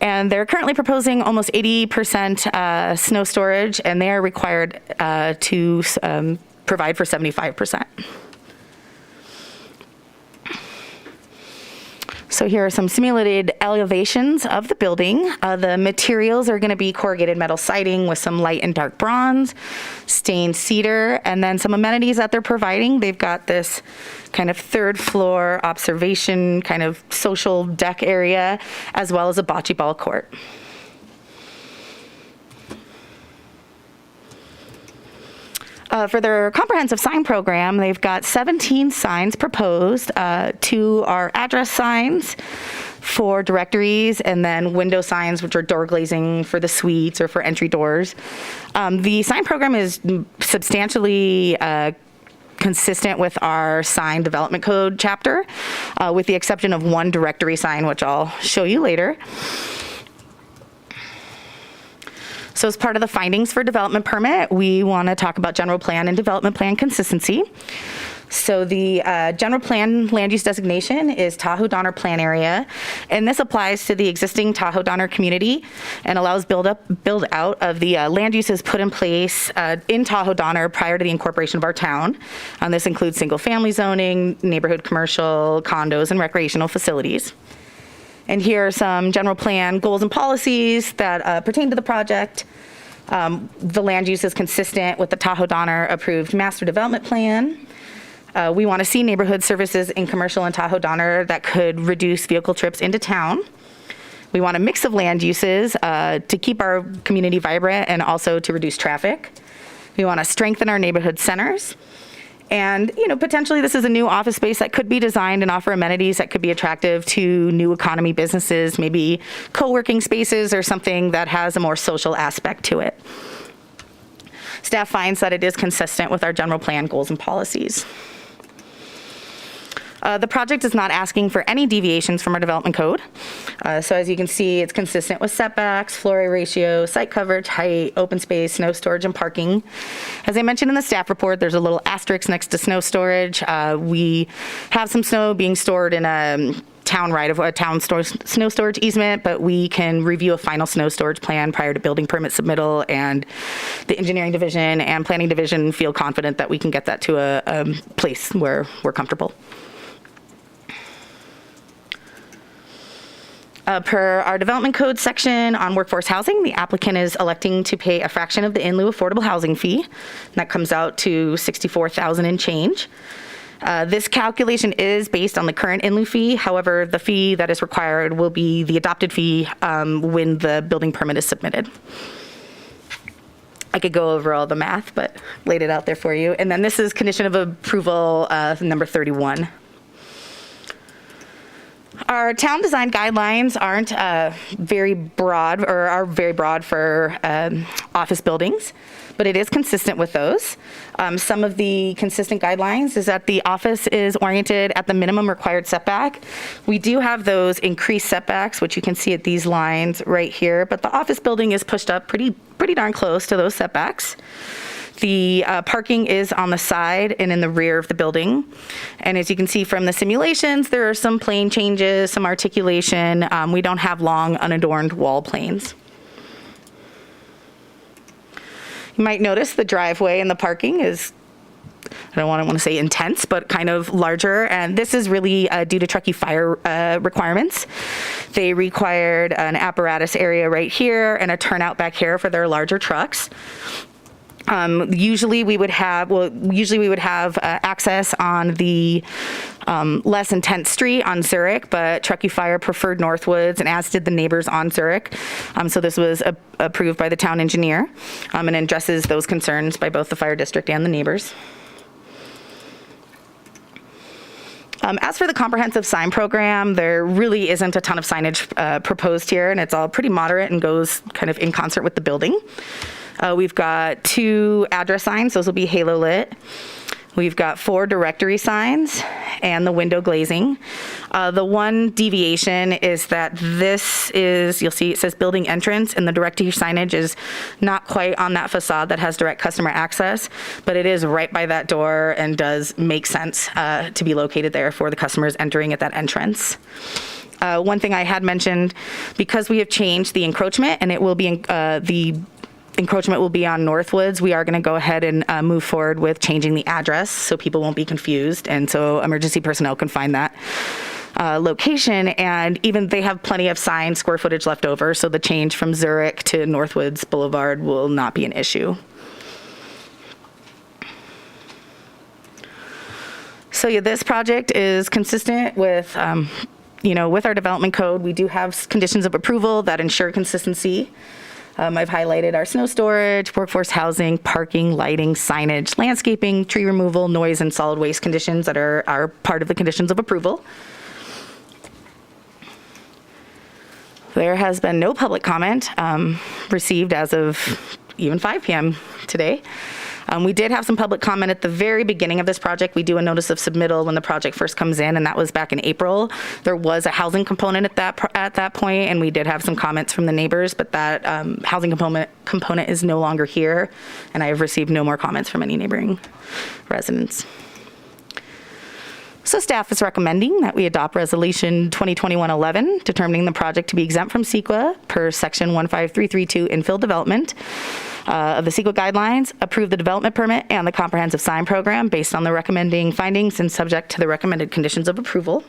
And they're currently proposing almost 80% snow storage, and they are required to provide for 75%. So here are some simulated elevations of the building. The materials are going to be corrugated metal siding with some light and dark bronze, stained cedar, and then some amenities that they're providing. They've got this kind of third floor observation, kind of social deck area, as well as a bocce ball court. For their comprehensive sign program, they've got 17 signs proposed. 2 are address signs for directories, and then window signs, which are door glazing for the suites or for entry doors. The sign program is substantially consistent with our sign development code chapter, with the exception of one directory sign, which I'll show you later. So as part of the findings for development permit, we want to talk about general plan and development plan consistency. So the general plan land use designation is Tahoe Donner Plan Area, and this applies to the existing Tahoe Donner community and allows build out of the land uses put in place in Tahoe Donner prior to the incorporation of our town. This includes single family zoning, neighborhood commercial, condos, and recreational facilities. And here are some general plan goals and policies that pertain to the project. The land use is consistent with the Tahoe Donner approved master development plan. We want to see neighborhood services in commercial and Tahoe Donner that could reduce vehicle trips into town. We want a mix of land uses to keep our community vibrant and also to reduce traffic. We want to strengthen our neighborhood centers. And, potentially this is a new office space that could be designed and offer amenities that could be attractive to new economy businesses, maybe co-working spaces or something that has a more social aspect to it. Staff finds that it is consistent with our general plan goals and policies. The project is not asking for any deviations from our development code. So as you can see, it's consistent with setbacks, floor area ratio, site coverage, height, open space, snow storage, and parking. As I mentioned in the staff report, there's a little asterisk next to snow storage. We have some snow being stored in a snow storage easement, but we can review a final snow storage plan prior to building permit submittal, and the engineering division and planning division feel confident that we can get that to a place where we're comfortable. Per our development code section on workforce housing, the applicant is electing to pay a fraction of the in lieu affordable housing fee. And that comes out to $64,000 and change. This calculation is based on the current in lieu fee. However, the fee that is required will be the adopted fee when the building permit is submitted. I could go over all the math, but laid it out there for you. And then this is condition of approval number 31. Our town design guidelines aren't very broad, or are very broad for office buildings, but it is consistent with those. Some of the consistent guidelines is that the office is oriented at the minimum required setback. We do have those increased setbacks, which you can see at these lines right here, but the office building is pushed up pretty darn close to those setbacks. The parking is on the side and in the rear of the building. And as you can see from the simulations, there are some plane changes, some articulation. We don't have long unadorned wall planes. You might notice the driveway and the parking is, I don't want to say intense, but kind of larger. And this is really due to Truckee fire requirements. They required an apparatus area right here and a turnout back here for their larger trucks. Usually we would have access on the less intense street on Zurich, but Truckee Fire preferred Northwoods, and as did the neighbors on Zurich. So this was approved by the town engineer and addresses those concerns by both the fire district and the neighbors. As for the comprehensive sign program, there really isn't a ton of signage proposed here, and it's all pretty moderate and goes kind of in concert with the building. We've got 2 address signs. Those will be halo lit. We've got 4 directory signs and the window glazing. The one deviation is that this is, you'll see it says building entrance, and the directory signage is not quite on that facade that has direct customer access, but it is right by that door and does make sense to be located there for the customers entering at that entrance. One thing I had mentioned, because we have changed the encroachment, and it will be the encroachment will be on Northwoods, we are going to go ahead and move forward with changing the address so people won't be confused, and so emergency personnel can find that location. And even they have plenty of sign square footage left over, so the change from Zurich to Northwoods Boulevard will not be an issue. So yeah, this project is consistent with with our development code. We do have conditions of approval that ensure consistency. I've highlighted our snow storage, workforce housing, parking, lighting, signage, landscaping, tree removal, noise, and solid waste conditions that are part of the conditions of approval. There has been no public comment received as of even 5 p.m. today. We did have some public comment at the very beginning of this project. We do a notice of submittal when the project first comes in, and that was back in April. There was a housing component at that point, and we did have some comments from the neighbors, but that housing component is no longer here, and I have received no more comments from any neighboring residents. So staff is recommending that we adopt Resolution 2021-11, determining the project to be exempt from CEQA per Section 15332 Infill Development of the CEQA guidelines, approve the development permit and the comprehensive sign program based on the recommending findings and subject to the recommended conditions of approval.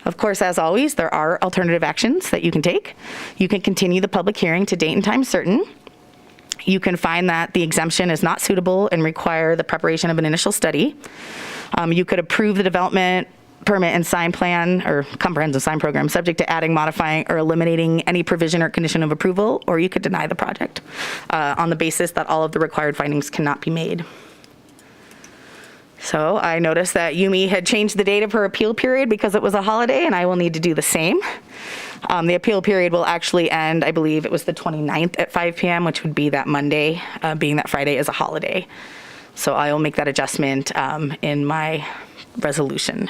Of course, as always, there are alternative actions that you can take. You can continue the public hearing to date and time certain. You can find that the exemption is not suitable and require the preparation of an initial study. You could approve the development permit and sign plan or comprehensive sign program, subject to adding, modifying, or eliminating any provision or condition of approval, or you could deny the project on the basis that all of the required findings cannot be made. So I noticed that Yumi had changed the date of her appeal period because it was a holiday, and I will need to do the same. The appeal period will actually end, I believe it was the 29th at 5 p.m., which would be that Monday, being that Friday is a holiday. So I will make that adjustment in my resolution.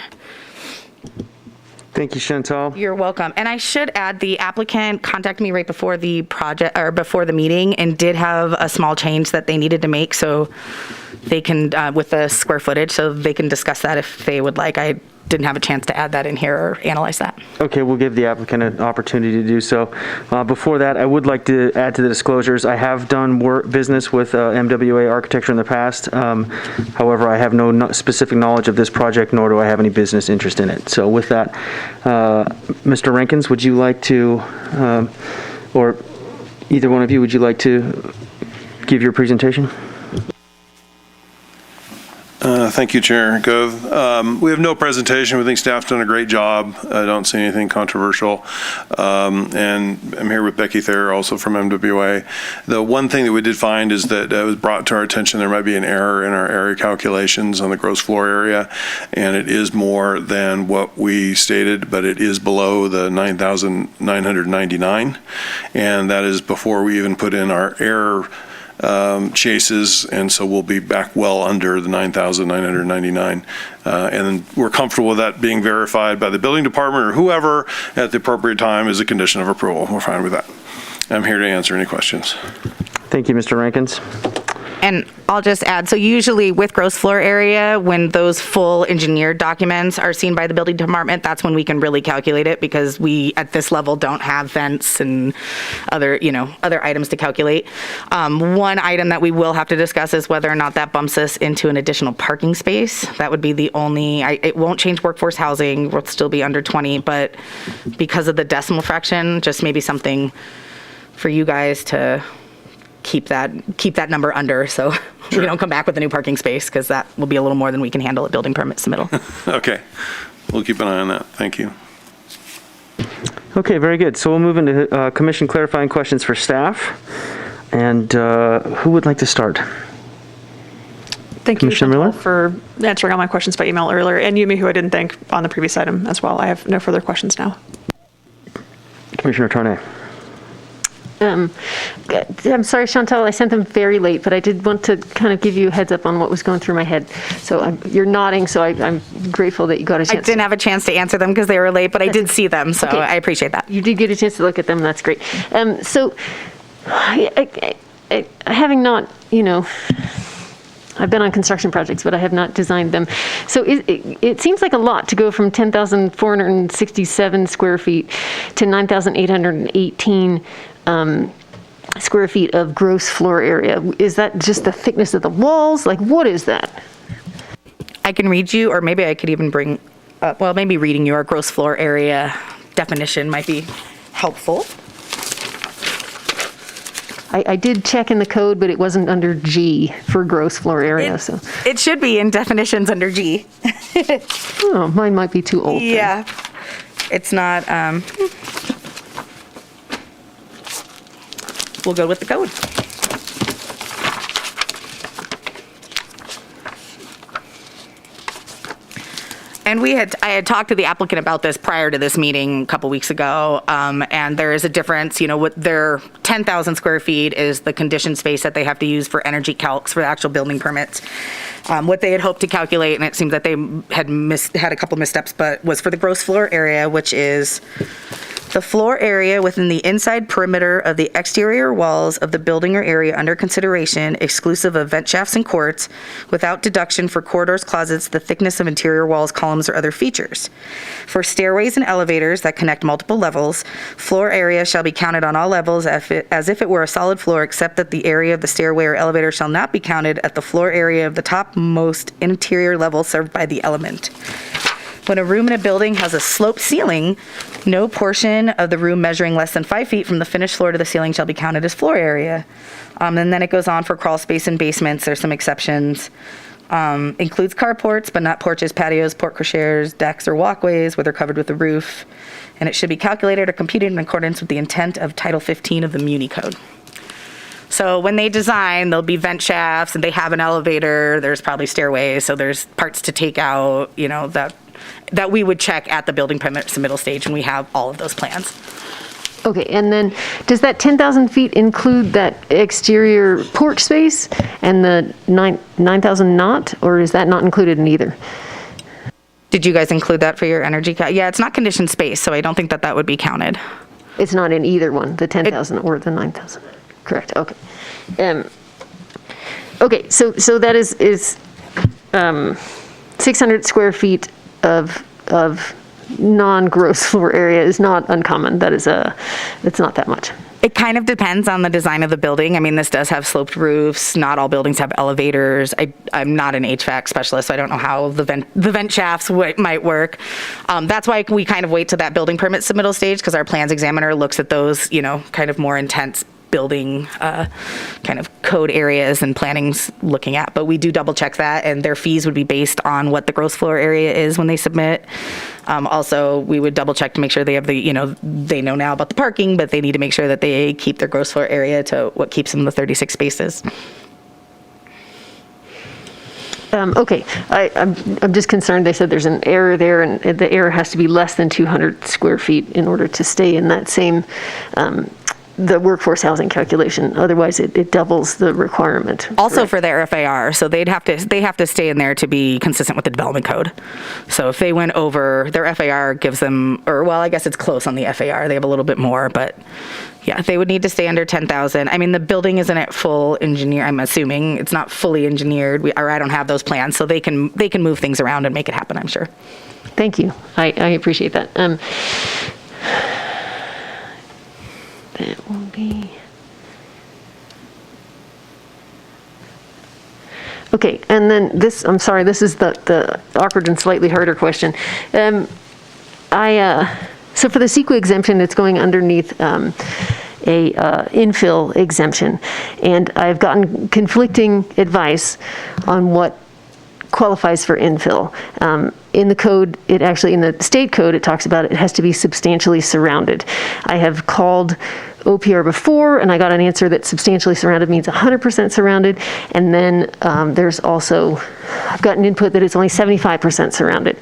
Thank you, Chantal. You're welcome. And I should add, the applicant contacted me right before the project, or before the meeting, and did have a small change that they needed to make, so they can, with the square footage, so they can discuss that if they would like. I didn't have a chance to add that in here or analyze that. Okay, we'll give the applicant an opportunity to do so. Before that, I would like to add to the disclosures, I have done business with MWA Architecture in the past. However, I have no specific knowledge of this project, nor do I have any business interest in it. So with that, Mr. Rankins, would you like to, or either one of you, would you like to give your presentation? Thank you, Chair Gove. We have no presentation. We think staff's done a great job. I don't see anything controversial. And I'm here with Becky Thayer, also from MWA. The one thing that we did find is that it was brought to our attention there might be an error in our area calculations on the gross floor area, and it is more than what we stated, but it is below the 9,999, and that is before we even put in our error chases, and so we'll be back well under the 9,999. And we're comfortable with that being verified by the building department or whoever at the appropriate time as a condition of approval. We're fine with that. I'm here to answer any questions. Thank you, Mr. Rankins. And I'll just add, so usually with gross floor area, when those full engineered documents are seen by the building department, that's when we can really calculate it, because we, at this level, don't have vents and other items to calculate. One item that we will have to discuss is whether or not that bumps us into an additional parking space. That would be the only, it won't change workforce housing, we'll still be under 20, but because of the decimal fraction, just maybe something for you guys to keep that number under, so we don't come back with a new parking space, because that will be a little more than we can handle at building permit submittal. Okay, we'll keep an eye on that. Thank you. Okay, very good. So we'll move into commission clarifying questions for staff. And who would like to start? Thank you, Commissioner Miller? for answering all my questions by email earlier, and Yumi, who I didn't thank on the previous item as well. I have no further questions now. Commissioner Tarnay. I'm sorry, Chantal, I sent them very late, but I did want to kind of give you a heads up on what was going through my head. So you're nodding, so I'm grateful that you got a chance. I didn't have a chance to answer them because they were late, but I did see them, so Okay. I appreciate that. You did get a chance to look at them, that's great. So having not, I've been on construction projects, but I have not designed them. So it seems like a lot to go from 10,467 square feet to 9,818 square feet of gross floor area. Is that just the thickness of the walls? Like, what is that? I can read you, or maybe I could even bring up, well, maybe reading your gross floor area definition might be helpful. I did check in the code, but it wasn't under G for gross floor area, so. It should be in definitions under G. Oh, mine might be too old then. Yeah, it's not, we'll go with the code. And I had talked to the applicant about this prior to this meeting a couple weeks ago, and there is a difference, with their 10,000 square feet is the conditioned space that they have to use for energy calcs for the actual building permits. What they had hoped to calculate, and it seems that they had a couple missteps, but was for the gross floor area, which is the floor area within the inside perimeter of the exterior walls of the building or area under consideration, exclusive of vent shafts and courts, without deduction for corridors, closets, the thickness of interior walls, columns, or other features. For stairways and elevators that connect multiple levels, floor area shall be counted on all levels as if it were a solid floor, except that the area of the stairway or elevator shall not be counted at the floor area of the topmost interior level served by the element. When a room in a building has a sloped ceiling, no portion of the room measuring less than 5 feet from the finished floor to the ceiling shall be counted as floor area. And then it goes on for crawl space and basements. There's some exceptions. includes carports, but not porches, patios, porte cocheres, decks, or walkways where they're covered with a roof. And it should be calculated or computed in accordance with the intent of Title 15 of the Muni Code. So when they design, there'll be vent shafts, and they have an elevator, there's probably stairways, so there's parts to take out, that we would check at the building permit submittal stage, and we have all of those plans. Okay, and then does that 10,000 feet include that exterior porch space and the 9,000 not, or is that not included in either? Did you guys include that for your energy? Yeah, it's not conditioned space, so I don't think that would be counted. It's not in either one, the 10,000 or the 9,000. Correct. Okay. Okay. So that is 600 square feet of non-gross floor area is not uncommon. That is it's not that much. It kind of depends on the design of the building. I mean, this does have sloped roofs. Not all buildings have elevators. I'm not an HVAC specialist, so I don't know how the vent shafts might work. That's why we kind of wait to that building permit submittal stage, because our plans examiner looks at those, kind of more intense building kind of code areas and planning's looking at. But we do double check that, and their fees would be based on what the gross floor area is when they submit. Also, we would double check to make sure they have they know now about the parking, but they need to make sure that they keep their gross floor area to what keeps them the 36 spaces. Okay, I'm just concerned. They said there's an error there, and the error has to be less than 200 square feet in order to stay in that same the workforce housing calculation. Otherwise, it doubles the requirement. Also for their FAR, so they have to stay in there to be consistent with the development code. So if they went over, their FAR gives them, I guess it's close on the FAR. They have a little bit more, but yeah, they would need to stay under 10,000. I mean, the building isn't at full engineer. I'm assuming it's not fully engineered. I don't have those plans, so they can move things around and make it happen, I'm sure. Thank you. I appreciate that. That will be... Okay, and then this, I'm sorry, this is the awkward and slightly harder question. So for the CEQA exemption, it's going underneath a infill exemption. And I've gotten conflicting advice on what qualifies for infill. In the code, in the state code, it talks about it has to be substantially surrounded. I have called OPR before, and I got an answer that substantially surrounded means 100% surrounded. And then there's also, I've gotten input that it's only 75% surrounded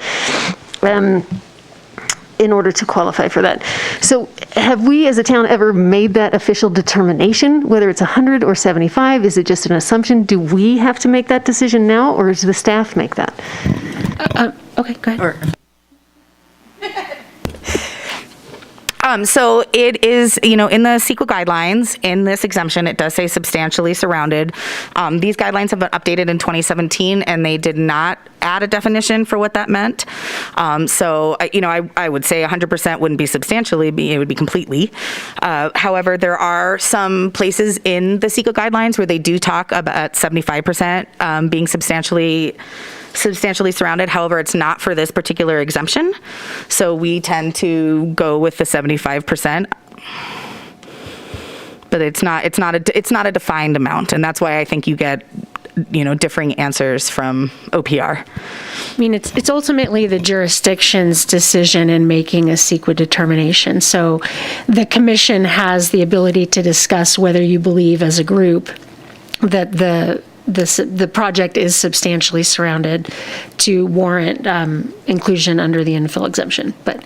in order to qualify for that. So have we as a town ever made that official determination, whether it's 100 or 75? Is it just an assumption? Do we have to make that decision now, or does the staff make that? Okay, go ahead. So it is, in the CEQA guidelines, in this exemption, it does say substantially surrounded. These guidelines have been updated in 2017, and they did not add a definition for what that meant. So, I would say 100% wouldn't be substantially, it would be completely. However, there are some places in the CEQA guidelines where they do talk about 75% being substantially surrounded. However, it's not for this particular exemption. So we tend to go with the 75%. But it's not a defined amount, and that's why I think you get differing answers from OPR. I mean, it's ultimately the jurisdiction's decision in making a CEQA determination. So the commission has the ability to discuss whether you believe as a group that the project is substantially surrounded to warrant inclusion under the infill exemption. But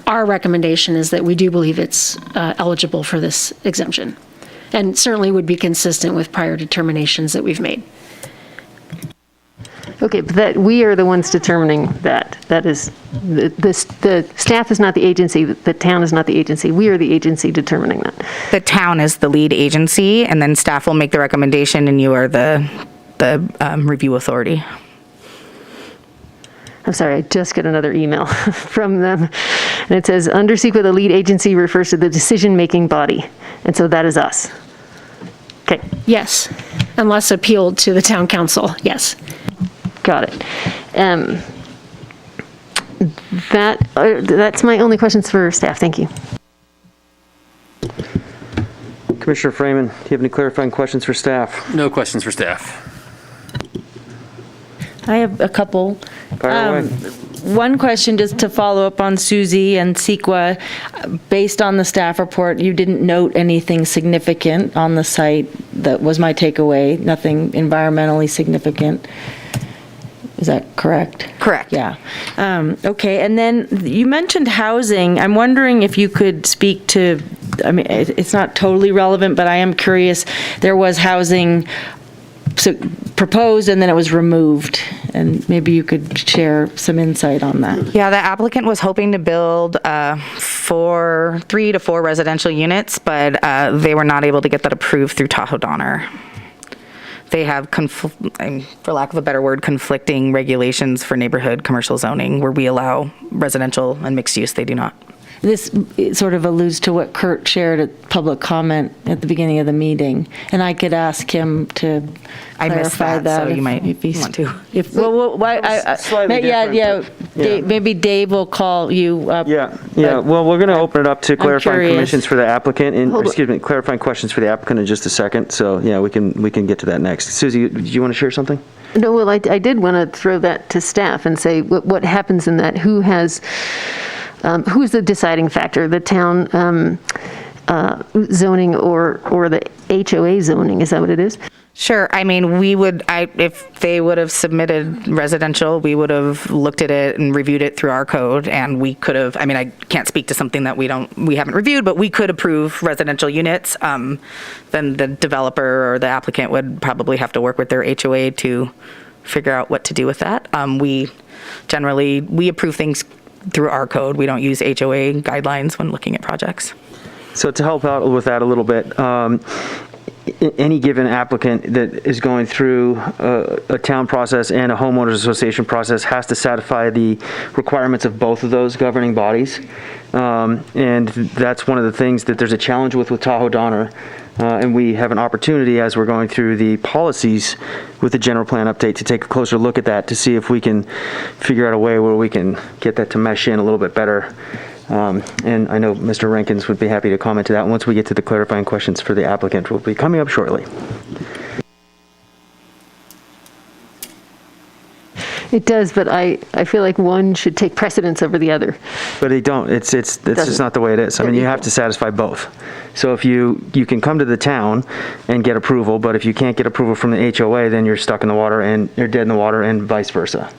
our recommendation is that we do believe it's eligible for this exemption, and certainly would be consistent with prior determinations that we've made. Okay, but that we are the ones determining that. That is, the staff is not the agency, the town is not the agency. We are the agency determining that. The town is the lead agency, and then staff will make the recommendation, and you are the review authority. I'm sorry, I just got another email from them, and it says, under CEQA, the lead agency refers to the decision-making body, and so that is us. Okay. Yes, unless appealed to the town council, yes. Got it. That's my only questions for staff. Thank you. Commissioner Freeman, do you have any clarifying questions for staff? No questions for staff. I have a couple. Fire away. One question, just to follow up on Susie and CEQA. Based on the staff report, you didn't note anything significant on the site. That was my takeaway, nothing environmentally significant. Is that correct? Correct. Yeah. Okay, and then you mentioned housing. I'm wondering if you could speak to, I mean, it's not totally relevant, but I am curious. There was housing proposed and then it was removed, and maybe you could share some insight on that. Yeah, the applicant was hoping to build 3 to 4 residential units, but they were not able to get that approved through Tahoe Donner. They have, for lack of a better word, conflicting regulations for neighborhood commercial zoning, where we allow residential and mixed use, they do not. This sort of alludes to what Kurt shared at public comment at the beginning of the meeting, and I could ask him to I missed clarify that, so if- you might if he's- want to. If, well, Slightly yeah, different, yeah, but- yeah. Maybe Dave will call you up. Yeah. Well, we're going to open it up to clarifying curious. commissions for the applicant, and, Hold on. excuse me, clarifying questions for the applicant in just a second. So, yeah, we can get to that next. Susie, do you want to share something? No, well, I did want to throw that to staff and say what happens in that. Who's the deciding factor? The town zoning or the HOA zoning? Is that what it is? Sure. I mean, if they would have submitted residential, we would have looked at it and reviewed it through our code, and we could have, I mean, I can't speak to something that we haven't reviewed, but we could approve residential units. Then the developer or the applicant would probably have to work with their HOA to figure out what to do with that. We approve things through our code. We don't use HOA guidelines when looking at projects. So to help out with that a little bit, any given applicant that is going through a town process and a homeowners association process has to satisfy the requirements of both of those governing bodies. And that's one of the things that there's a challenge with Tahoe Donner. And we have an opportunity as we're going through the policies with the general plan update to take a closer look at that to see if we can figure out a way where we can get that to mesh in a little bit better. And I know Mr. Rankins would be happy to comment to that once we get to the clarifying questions for the applicant. Will be coming up shortly. It does, but I feel like one should take precedence over the other. But they don't. It's just not the way it is. I mean, you have to satisfy both. So if you can come to the town and get approval, but if you can't get approval from the HOA, then you're stuck in the water and you're dead in the water, and vice versa.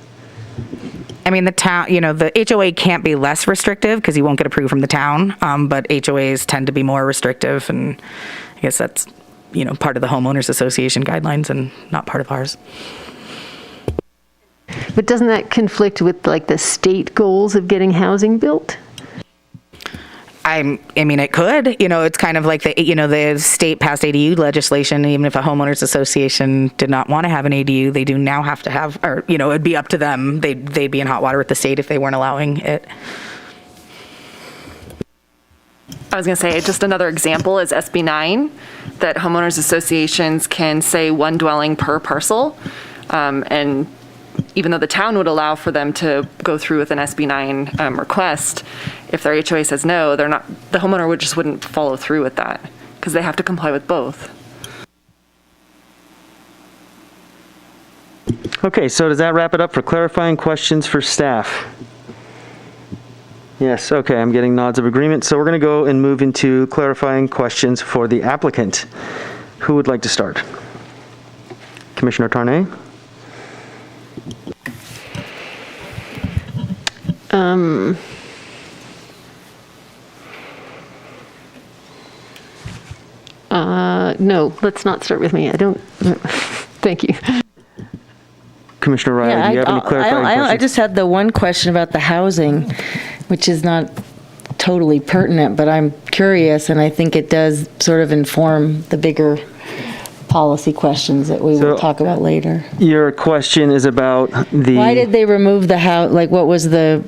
I mean, the town, the HOA can't be less restrictive because you won't get approved from the town, but HOAs tend to be more restrictive, and I guess that's, part of the homeowners association guidelines and not part of ours. But doesn't that conflict with like the state goals of getting housing built? I mean, it could. It's kind of like the state passed ADU legislation. Even if a homeowners association did not want to have an ADU, they do now have to have, or it'd be up to them. They'd be in hot water with the state if they weren't allowing it. I was going to say, just another example is SB 9, that homeowners associations can say one dwelling per parcel, and even though the town would allow for them to go through with an SB 9 request, if their HOA says no, the homeowner wouldn't follow through with that because they have to comply with both. Okay, so does that wrap it up for clarifying questions for staff? Yes, okay, I'm getting nods of agreement. So we're going to go and move into clarifying questions for the applicant. Who would like to start? Commissioner Tarnay? No, let's not start with me. I don't, thank you. Commissioner Riley, do you have any clarifying questions? I just had the one question about the housing, which is not totally pertinent, but I'm curious, and I think it does sort of inform the bigger policy questions that we will talk about later. Your question is about the... Why did they remove the house? Like, what was the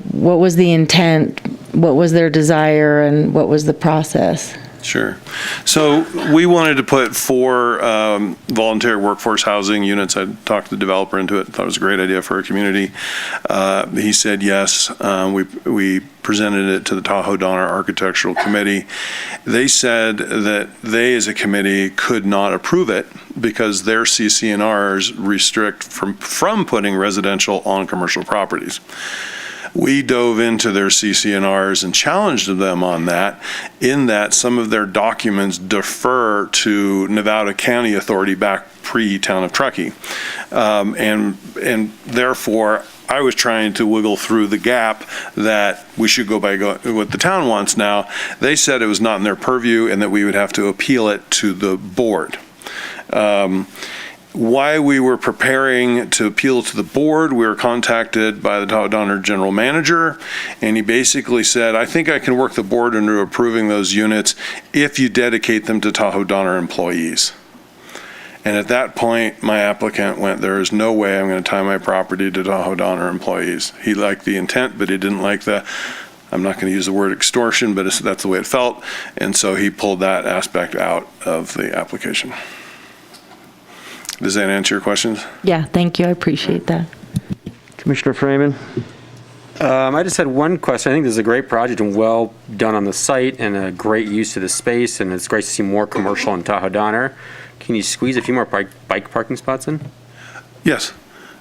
intent? What was their desire, and what was the process? Sure. So we wanted to put 4 voluntary workforce housing units. I talked the developer into it, thought it was a great idea for our community. He said yes. We presented it to the Tahoe Donner Architectural Committee. They said that they, as a committee, could not approve it because their CCNRs restrict from putting residential on commercial properties. We dove into their CCNRs and challenged them on that, in that some of their documents defer to Nevada County Authority back pre-town of Truckee. And therefore, I was trying to wiggle through the gap that we should go by what the town wants now. They said it was not in their purview and that we would have to appeal it to the board. While we were preparing to appeal to the board, we were contacted by the Tahoe Donner general manager, and he basically said, I think I can work the board into approving those units if you dedicate them to Tahoe Donner employees. And at that point, my applicant went, there is no way I'm going to tie my property to Tahoe Donner employees. He liked the intent, but he didn't like I'm not going to use the word extortion, but that's the way it felt. And so he pulled that aspect out of the application. Does that answer your questions? Yeah, thank you. I appreciate that. Commissioner Freeman? I just had one question. I think this is a great project and well done on the site and a great use of the space, and it's great to see more commercial in Tahoe Donner. Can you squeeze a few more bike parking spots in? Yes.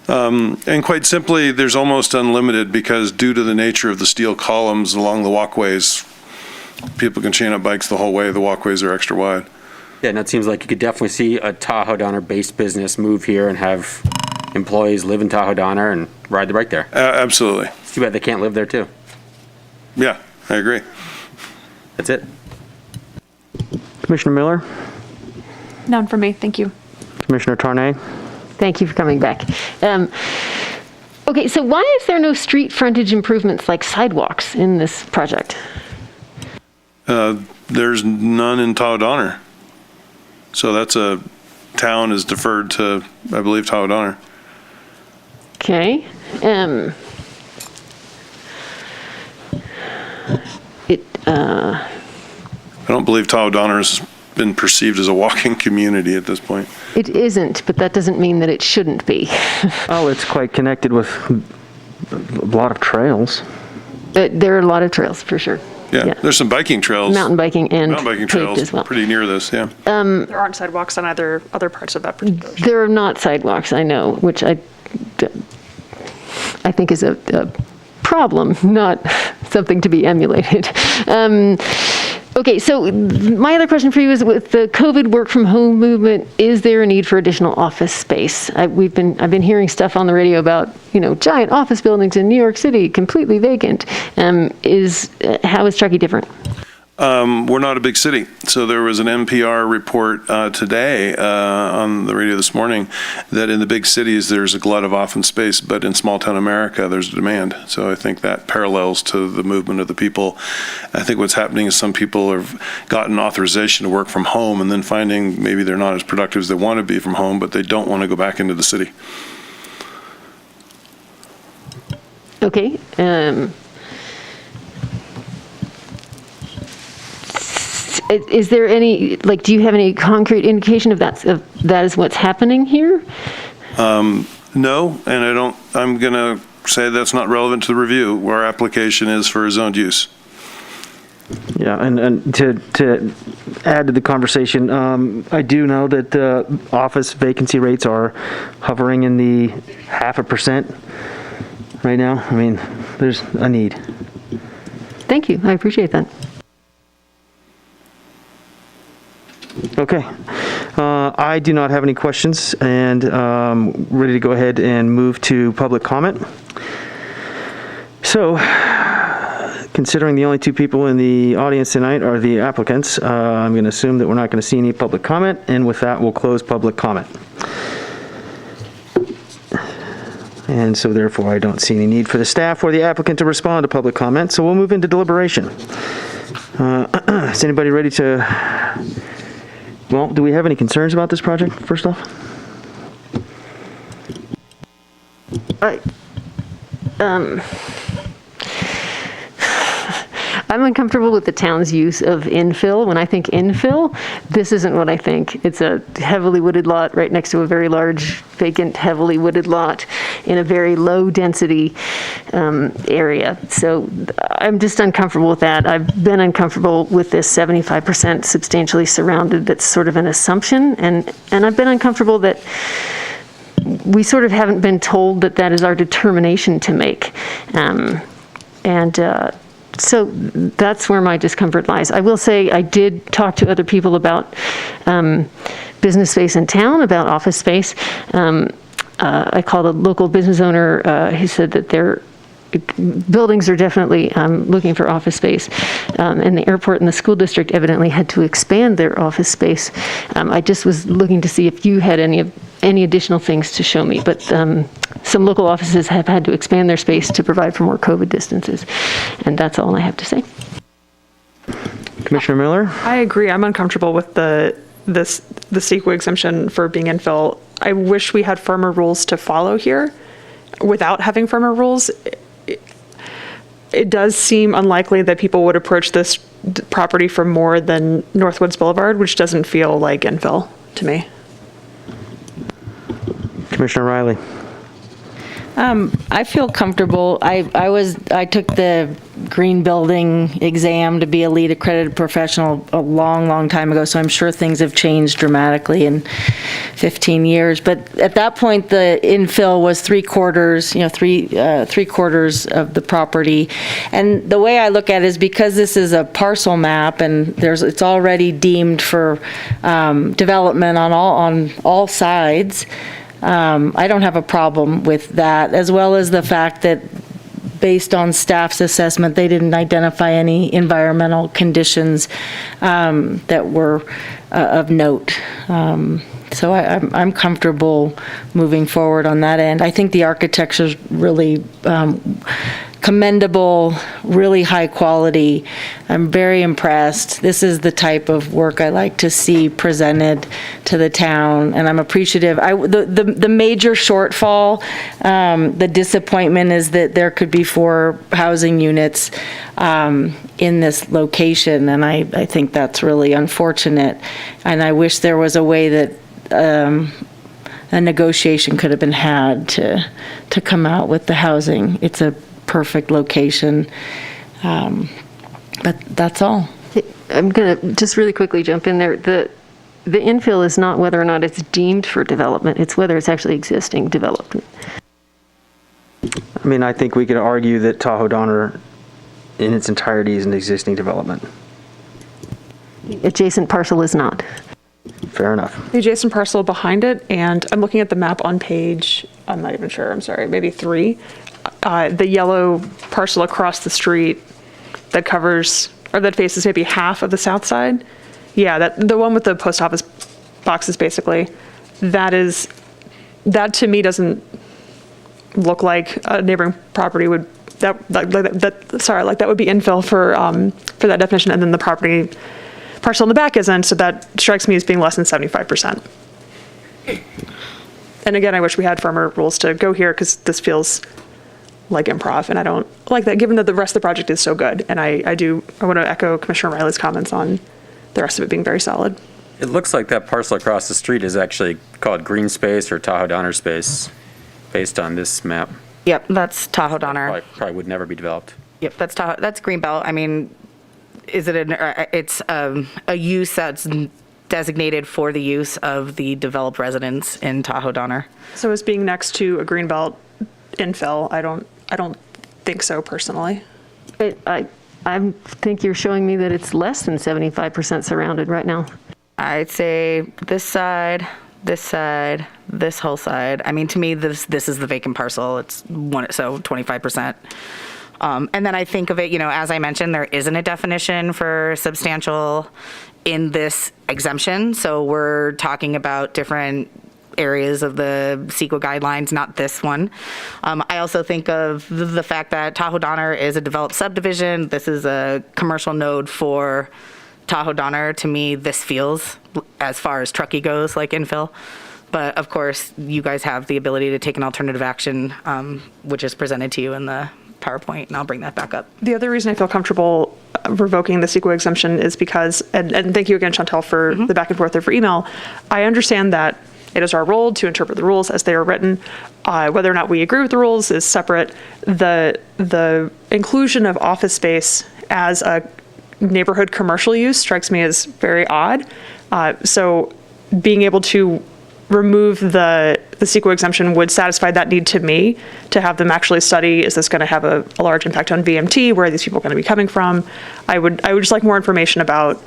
And quite simply, there's almost unlimited because due to the nature of the steel columns along the walkways, people can chain up bikes the whole way. The walkways are extra wide. Yeah, and it seems like you could definitely see a Tahoe Donner-based business move here and have employees live in Tahoe Donner and ride the bike there. Absolutely. It's too bad they can't live there, too. Yeah, I agree. That's it. Commissioner Miller? None for me, thank you. Commissioner Tarnay? Thank you for coming back. Okay, so why is there no street frontage improvements like sidewalks in this project? There's none in Tahoe Donner. So that's a town is deferred to, I believe, Tahoe Donner. Okay. I don't believe Tahoe Donner has been perceived as a walking community at this point. It isn't, but that doesn't mean that it shouldn't be. Oh, it's quite connected with a lot of trails. There are a lot of trails, for sure. Yeah, there's some biking trails. Mountain biking and Mountain biking paved trails as well. pretty near this, yeah. There aren't sidewalks on other parts of that particular street. There are not sidewalks, I know, which I think is a problem, not something to be emulated. Okay, so my other question for you is, with the COVID work from home movement, is there a need for additional office space? I've been hearing stuff on the radio about, giant office buildings in New York City completely vacant. How is Truckee different? We're not a big city. So there was an NPR report today on the radio this morning that in the big cities there's a glut of office space, but in small town America there's a demand. So I think that parallels to the movement of the people. I think what's happening is some people have gotten authorization to work from home and then finding maybe they're not as productive as they want to be from home, but they don't want to go back into the city. Okay. Is there any, do you have any concrete indication of that is what's happening here? No, and I'm going to say that's not relevant to the review. Our application is for zoned use. Yeah, and to add to the conversation, I do know that the office vacancy rates are hovering in the 0.5% right now. I mean, there's a need. Thank you, I appreciate that. Okay. I do not have any questions, and ready to go ahead and move to public comment. So, considering the only two people in the audience tonight are the applicants, I'm going to assume that we're not going to see any public comment, and with that, we'll close public comment. And so therefore, I don't see any need for the staff or the applicant to respond to public comment, so we'll move into deliberation. Is anybody ready to... Well, do we have any concerns about this project, first off? I'm uncomfortable with the town's use of infill. When I think infill, this isn't what I think. It's a heavily wooded lot right next to a very large, vacant, heavily wooded lot in a very low density area. So I'm just uncomfortable with that. I've been uncomfortable with this 75% substantially surrounded. That's sort of an assumption. And I've been uncomfortable that we sort of haven't been told that that is our determination to make. So that's where my discomfort lies. I will say I did talk to other people about business space in town, about office space. I called a local business owner. He said that their buildings are definitely looking for office space. And the airport and the school district evidently had to expand their office space. I just was looking to see if you had any additional things to show me, but some local offices have had to expand their space to provide for more COVID distances, and that's all I have to say. Commissioner Miller? I agree. I'm uncomfortable with the CEQA exemption for being infill. I wish we had firmer rules to follow here. Without having firmer rules, it does seem unlikely that people would approach this property for more than Northwoods Boulevard, which doesn't feel like infill to me. Commissioner Riley? I feel comfortable. I took the green building exam to be a LEED accredited professional a long, long time ago, so I'm sure things have changed dramatically in 15 years. But at that point, the infill was three quarters of the property. And the way I look at it is because this is a parcel map and it's already deemed for development on all sides. I don't have a problem with that, as well as the fact that based on staff's assessment, they didn't identify any environmental conditions that were of note. So I'm comfortable moving forward on that end. I think the architecture's really commendable, really high quality. I'm very impressed. This is the type of work I like to see presented to the town, and I'm appreciative. The major shortfall, the disappointment is that there could be 4 housing units in this location, and I think that's really unfortunate. And I wish there was a way that a negotiation could have been had to come out with the housing. It's a perfect location, but that's all. I'm going to just really quickly jump in there. The infill is not whether or not it's deemed for development, it's whether it's actually existing development. I mean, I think we could argue that Tahoe Donner in its entirety is an existing development. Adjacent parcel is not. Fair enough. The adjacent parcel behind it, and I'm looking at the map on page, I'm not even sure, I'm sorry, maybe 3. The yellow parcel across the street that covers, or that faces maybe half of the south side. Yeah, the one with the post office boxes, basically. That to me doesn't look like a neighboring property would, that would be infill for that definition, and then the parcel in the back isn't, so that strikes me as being less than 75%. And again, I wish we had firmer rules to go here, because this feels like improv, and I don't like that, given that the rest of the project is so good. And I want to echo Commissioner Riley's comments on the rest of it being very solid. It looks like that parcel across the street is actually called green space or Tahoe Donner space, based on this map. Yep, that's Tahoe Donner. Probably would never be developed. Yep, that's Greenbelt. I mean, is it it's a use that's designated for the use of the developed residents in Tahoe Donner. So as being next to a greenbelt infill, I don't think so personally. I think you're showing me that it's less than 75% surrounded right now. I'd say this side, this whole side. I mean, to me, this is the vacant parcel. It's 25%. And then I think of it, as I mentioned, there isn't a definition for substantial in this exemption. So we're talking about different areas of the CEQA guidelines, not this one. I also think of the fact that Tahoe Donner is a developed subdivision. This is a commercial node for Tahoe Donner. To me, this feels, as far as Truckee goes, like infill. But of course, you guys have the ability to take an alternative action, which is presented to you in the PowerPoint, and I'll bring that back up. The other reason I feel comfortable revoking the CEQA exemption is because, and thank you again, Chantel, for the back and forth over email. I understand that it is our role to interpret the rules as they are written. Whether or not we agree with the rules is separate. The inclusion of office space as a neighborhood commercial use strikes me as very odd. So being able to remove the CEQA exemption would satisfy that need to me, to have them actually study, is this going to have a large impact on VMT? Where are these people going to be coming from? I would just like more information about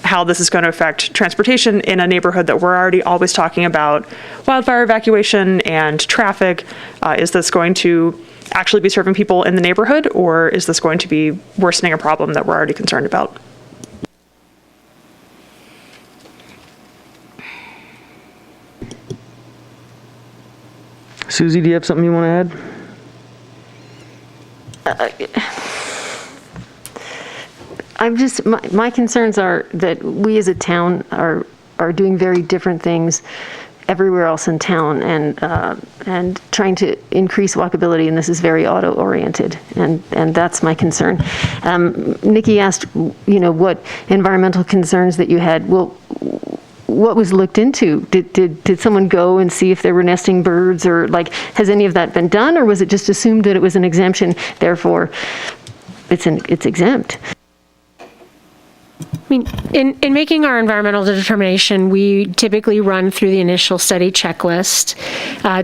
how this is going to affect transportation in a neighborhood that we're already always talking about wildfire evacuation and traffic. Is this going to actually be serving people in the neighborhood, or is this going to be worsening a problem that we're already concerned about? Susie, do you have something you want to add? I'm just, my concerns are that we as a town are doing very different things everywhere else in town, and trying to increase walkability, and this is very auto-oriented, and that's my concern. Nikki asked, what environmental concerns that you had. Well, what was looked into? Did someone go and see if there were nesting birds, or has any of that been done, or was it just assumed that it was an exemption, therefore it's exempt? I mean, in making our environmental determination, we typically run through the initial study checklist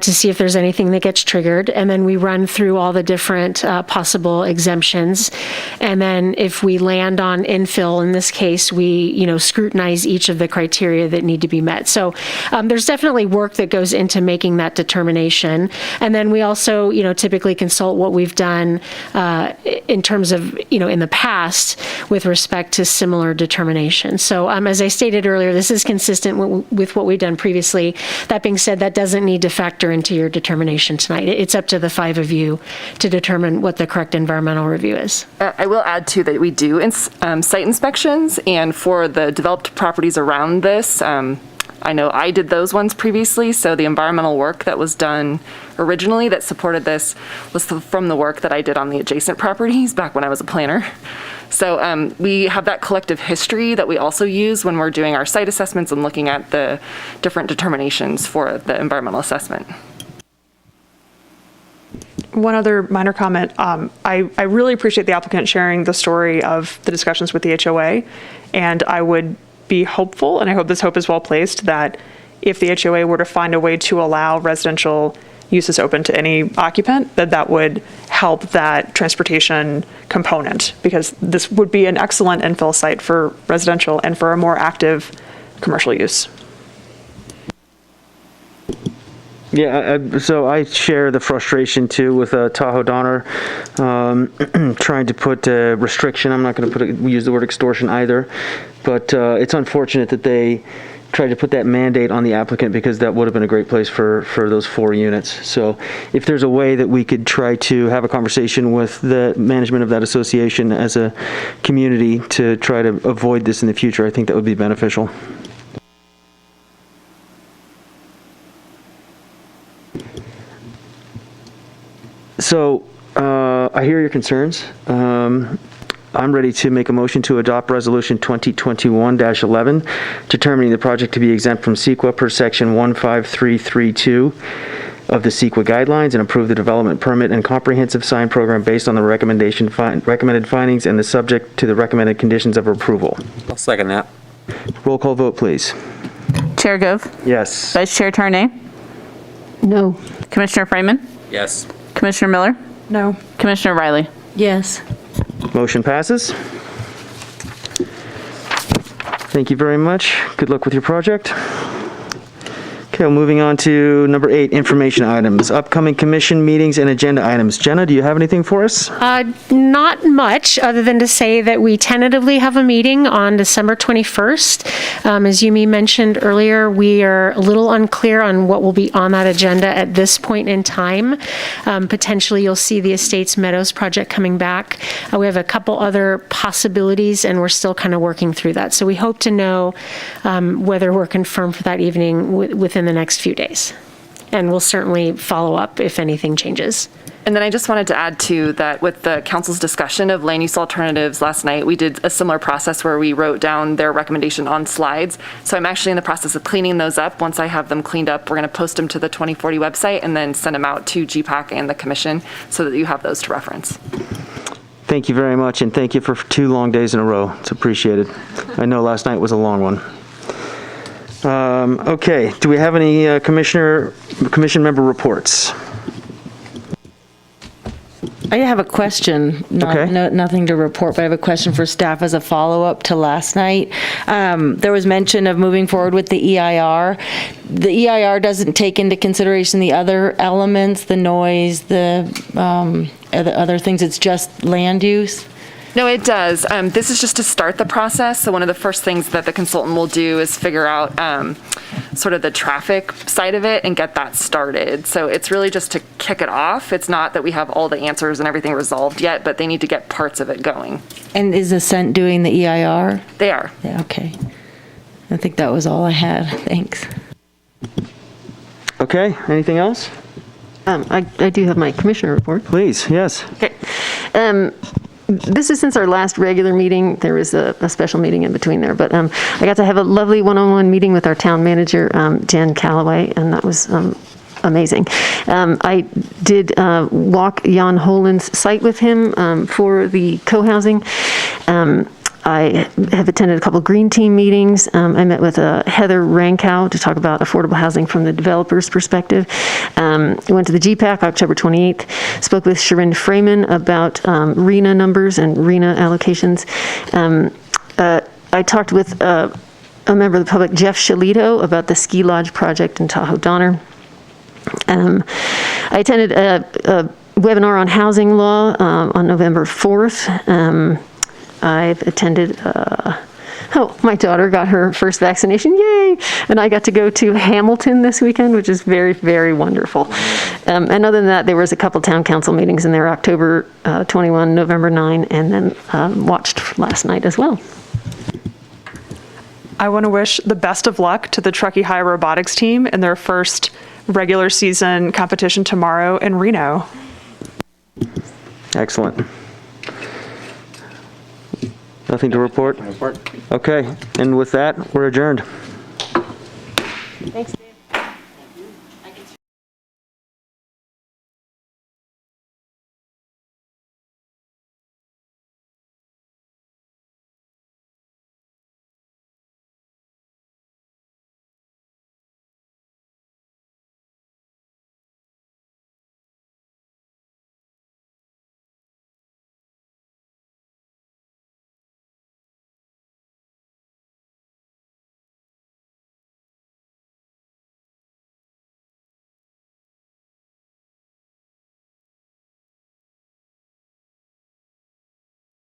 to see if there's anything that gets triggered, and then we run through all the different possible exemptions. And then if we land on infill, in this case, we scrutinize each of the criteria that need to be met. So there's definitely work that goes into making that determination. And then we also typically consult what we've done in terms of in the past with respect to similar determinations. So as I stated earlier, this is consistent with what we've done previously. That being said, that doesn't need to factor into your determination tonight. It's up to the five of you to determine what the correct environmental review is. I will add too that we do site inspections, and for the developed properties around this, I know I did those ones previously, so the environmental work that was done originally that supported this was from the work that I did on the adjacent properties back when I was a planner. So we have that collective history that we also use when we're doing our site assessments and looking at the different determinations for the environmental assessment. One other minor comment. I really appreciate the applicant sharing the story of the discussions with the HOA, and I would be hopeful, and I hope this hope is well placed, that if the HOA were to find a way to allow residential uses open to any occupant, that would help that transportation component, because this would be an excellent infill site for residential and for a more active commercial use. Yeah, so I share the frustration too with Tahoe Donner trying to put a restriction. I'm not going to use the word extortion either, but it's unfortunate that they tried to put that mandate on the applicant, because that would have been a great place for those 4 units. So if there's a way that we could try to have a conversation with the management of that association as a community to try to avoid this in the future, I think that would be beneficial. So I hear your concerns. I'm ready to make a motion to adopt Resolution 2021-11, determining the project to be exempt from CEQA per Section 15332 of the CEQA guidelines, and approve the development permit and comprehensive sign program based on the recommended findings and the subject to the recommended conditions of approval. I'll second that. Roll call vote, please. Chair Gove? Yes. Vice Chair Tarnay? No. Commissioner Freeman? Yes. Commissioner Miller? No. Commissioner Riley? Yes. Motion passes. Thank you very much. Good luck with your project. Okay, well, moving on to number 8, information items, upcoming commission meetings and agenda items. Jenna, do you have anything for us? Not much, other than to say that we tentatively have a meeting on December 21st. As Yumi mentioned earlier, we are a little unclear on what will be on that agenda at this point in time. Potentially, you'll see the Estates Meadows project coming back. We have a couple other possibilities, and we're still kind of working through that. So we hope to know whether we're confirmed for that evening within the next few days. and we'll certainly follow up if anything changes. And then I just wanted to add too that with the council's discussion of land use alternatives last night, we did a similar process where we wrote down their recommendation on slides. So I'm actually in the process of cleaning those up. Once I have them cleaned up, we're going to post them to the 2040 website and then send them out to GPAC and the commission so that you have those to reference. Thank you very much, and thank you for 2 long days in a row. It's appreciated. I know last night was a long one. Okay, do we have any commission member reports? I have a question, Okay. nothing to report, but I have a question for staff as a follow-up to last night. There was mention of moving forward with the EIR. The EIR doesn't take into consideration the other elements, the noise, the other things, it's just land use? No, it does. This is just to start the process. So one of the first things that the consultant will do is figure out sort of the traffic side of it and get that started. So it's really just to kick it off. It's not that we have all the answers and everything resolved yet, but they need to get parts of it going. And is Ascent doing the EIR? They are. Yeah, okay. I think that was all I had. Thanks. Okay, anything else? I do have my commissioner report. Please, yes. Okay. This is since our last regular meeting. There was a special meeting in between there, but I got to have a lovely one-on-one meeting with our town manager, Jen Calloway, and that was amazing. I did walk Jan Holen's site with him for the co-housing. I have attended a couple Green Team meetings. I met with Heather Rankow to talk about affordable housing from the developer's perspective. Went to the GPAC October 28th, spoke with Sharon Freeman about RENA numbers and RENA allocations. I talked with a member of the public, Jeff Shalito, about the ski lodge project in Tahoe Donner. I attended a webinar on housing law on November 4th. I've attended, my daughter got her first vaccination, yay! And I got to go to Hamilton this weekend, which is very, very wonderful. And other than that, there was a couple town council meetings in there, October 21, November 9, and then watched last night as well. I want to wish the best of luck to the Truckee High Robotics team in their first regular season competition tomorrow in Reno. Excellent. Nothing to report? Okay, and with that, we're adjourned. Thanks, Dave.